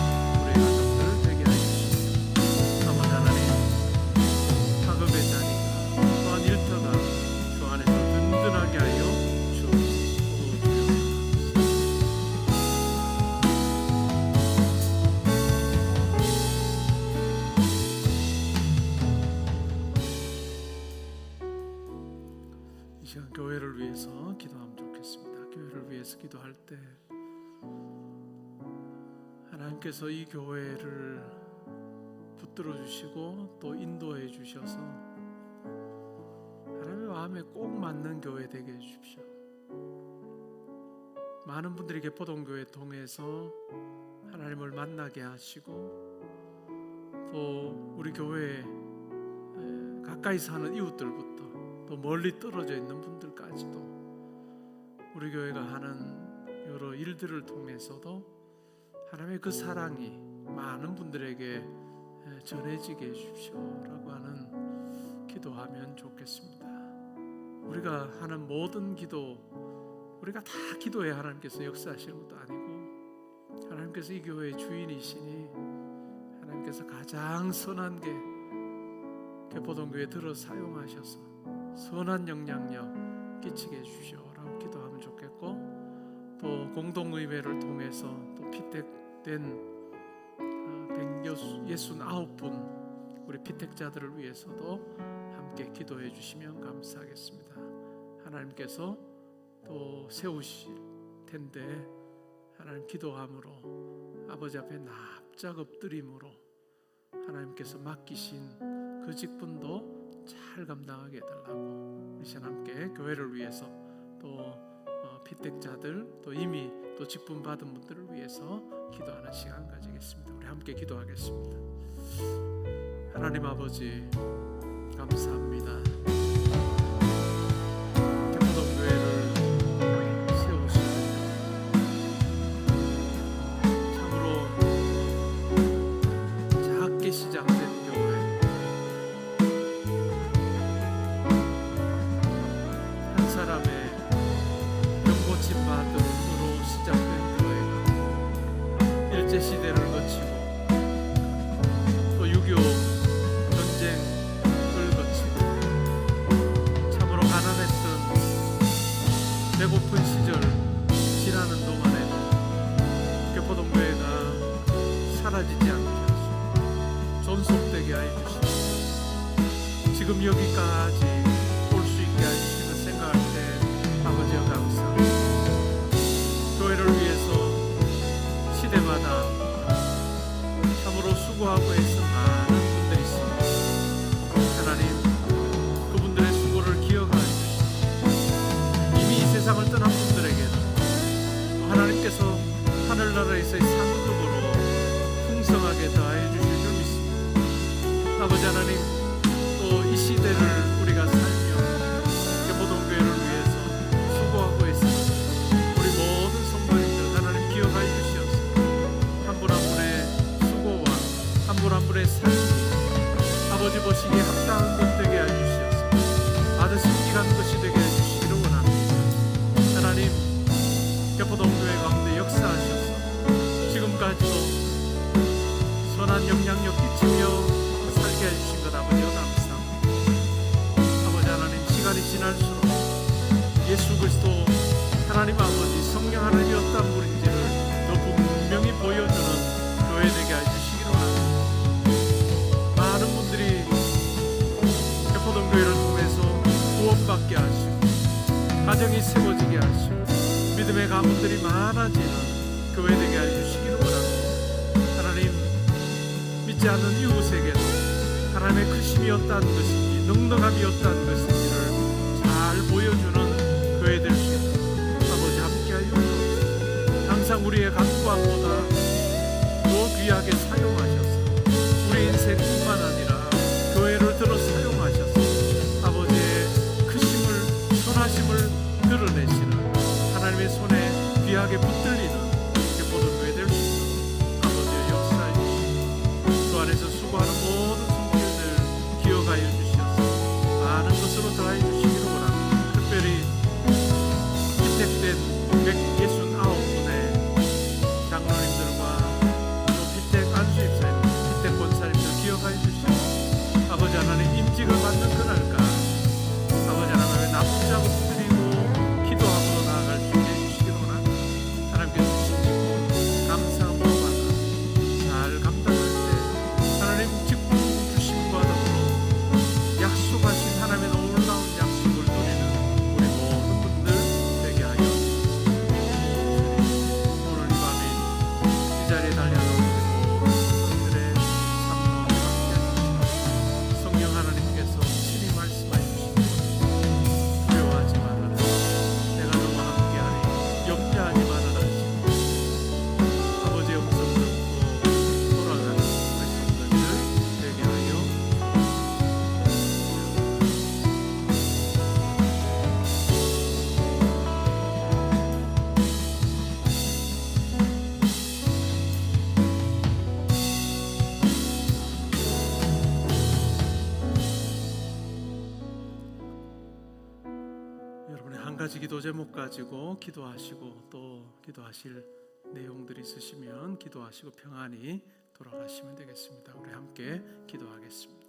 우리 가족들 되게 하시옵소서. 아버지 하나님 학업의 자리가 또한 일터가 주 안에서 든든하게 하여 주옵소서. 시간 교회를 위해서 기도하면 좋겠습니다. 교회를 위해서 기도할 때 하나님께서 이 교회를 붙들어 주시고 또 인도해 주셔서 하나님의 마음에 꼭 맞는 교회 되게 해 주십시오. 많은 분들이 개포동교회 통해서 하나님을 만나게 하시고 또 우리 교회에 가까이 사는 이웃들부터 또 멀리 떨어져 있는 분들까지도 우리 교회가 하는 여러 일들을 통해서도 하나님의 그 사랑이 많은 분들에게 전해지게 해주십시오라고 하는 기도하면 좋겠습니다. 우리가 하는 모든 기도, 우리가 다 기도해 하나님께서 역사하시는 것도 아니고 하나님께서 이 교회의 주인이시니 하나님께서 가장 선한 게 개포동교회에 들어 사용하셔서 선한 영향력 끼치게 해주시오라고 기도하면 좋겠고, 또 공동의회를 통해서 또 피택된 169분 우리 피택자들을 위해서도 함께 기도해 주시면 감사하겠습니다. 하나님께서 또 세우실 텐데 하나님 기도함으로 아버지 앞에 납작 엎드림으로 하나님께서 맡기신 그 직분도 잘 감당하게 해달라고 우리 시간 함께 교회를 위해서 또 피택자들 또 이미 또 직분 받은 분들을 위해서 기도하는 시간 가지겠습니다. 우리 함께 기도하겠습니다. 하나님 아버지 감사합니다. 개포동교회를 세우시고 참으로 작게 시작된 교회, 한 사람의 병고침 받음으로 시작된 교회가 일제시대를 거치고 또 6.25 전쟁을 거치고 참으로 가난했던 배고픈 시절 지나는 동안에도 개포동교회가 사라지지 않게 하시고 존속되게 하여 주시고 지금 여기까지 올 수 있게 하시는 생각할 때 아버지와 감사합니다. 교회를 위해서 시대마다 참으로 수고하고 애쓴 많은 분들이 있습니다. 하나님 그분들의 수고를 기억하여 주시고 이미 이 세상을 떠난 분들에게는 또 하나님께서 하늘나라에서의 상급으로 풍성하게 더하여 주실 줄 믿습니다. 아버지 하나님 또 이 시대를 우리가 살며 개포동교회를 위해서 수고하고 있습니다. 우리 모든 성도님들 하나님 기억하여 주시옵소서. 한 분 한 분의 수고와 한 분 한 분의 삶이 아버지 보시기에 합당한 것 되게 해주시옵소서. 아주 승리한 것이 되게 해주시기를 원합니다. 하나님 개포동교회 가운데 역사하셔서 지금까지도 선한 영향력 끼치며 살게 해주신 것 아버지와 감사합니다. 아버지 하나님 시간이 지날수록 예수 그리스도 하나님 아버지 성령 하나님이 어떤 분인지를 더 분명히 보여주는 교회 되게 해주시기를 원합니다. 많은 분들이 개포동교회를 통해서 구원받게 하시고 가정이 세워지게 하시고 믿음의 가문들이 많아지는 교회 되게 해주시기를 원합니다. 하나님 믿지 않는 이웃에게도 하나님의 크심이 어떠한 것인지 넉넉함이 어떠한 것인지를 잘 보여주는 교회 될 수 있도록 아버지 함께하여 주옵소서. 항상 우리의 각광보다 더 귀하게 사용하셔서 우리 인생뿐만 아니라 교회를 들어 사용하셔서 아버지의 크심을 선하심을 드러내시는 하나님의 손에 귀하게 붙들리는 개포동교회 될 수 있도록 아버지의 역사해 주시고 그 안에서 수고하는 모든 손길들 기억하여 주시옵소서. 많은 것으로 더하여 주시기를 원합니다. 특별히 피택된 169분의 장로님들과 또 피택 안수입사님, 피택 권사님들 기억하여 주시고 아버지 하나님 임직을 받는 그날까지 아버지 하나님의 납작 엎드리고 기도함으로 나아갈 수 있게 해주시기를 원합니다. 하나님께서 여러분의 한 가지 기도 제목 가지고 기도하시고 또 기도하실 내용들이 있으시면 기도하시고 평안히 돌아가시면 되겠습니다. 우리 함께 기도하겠습니다.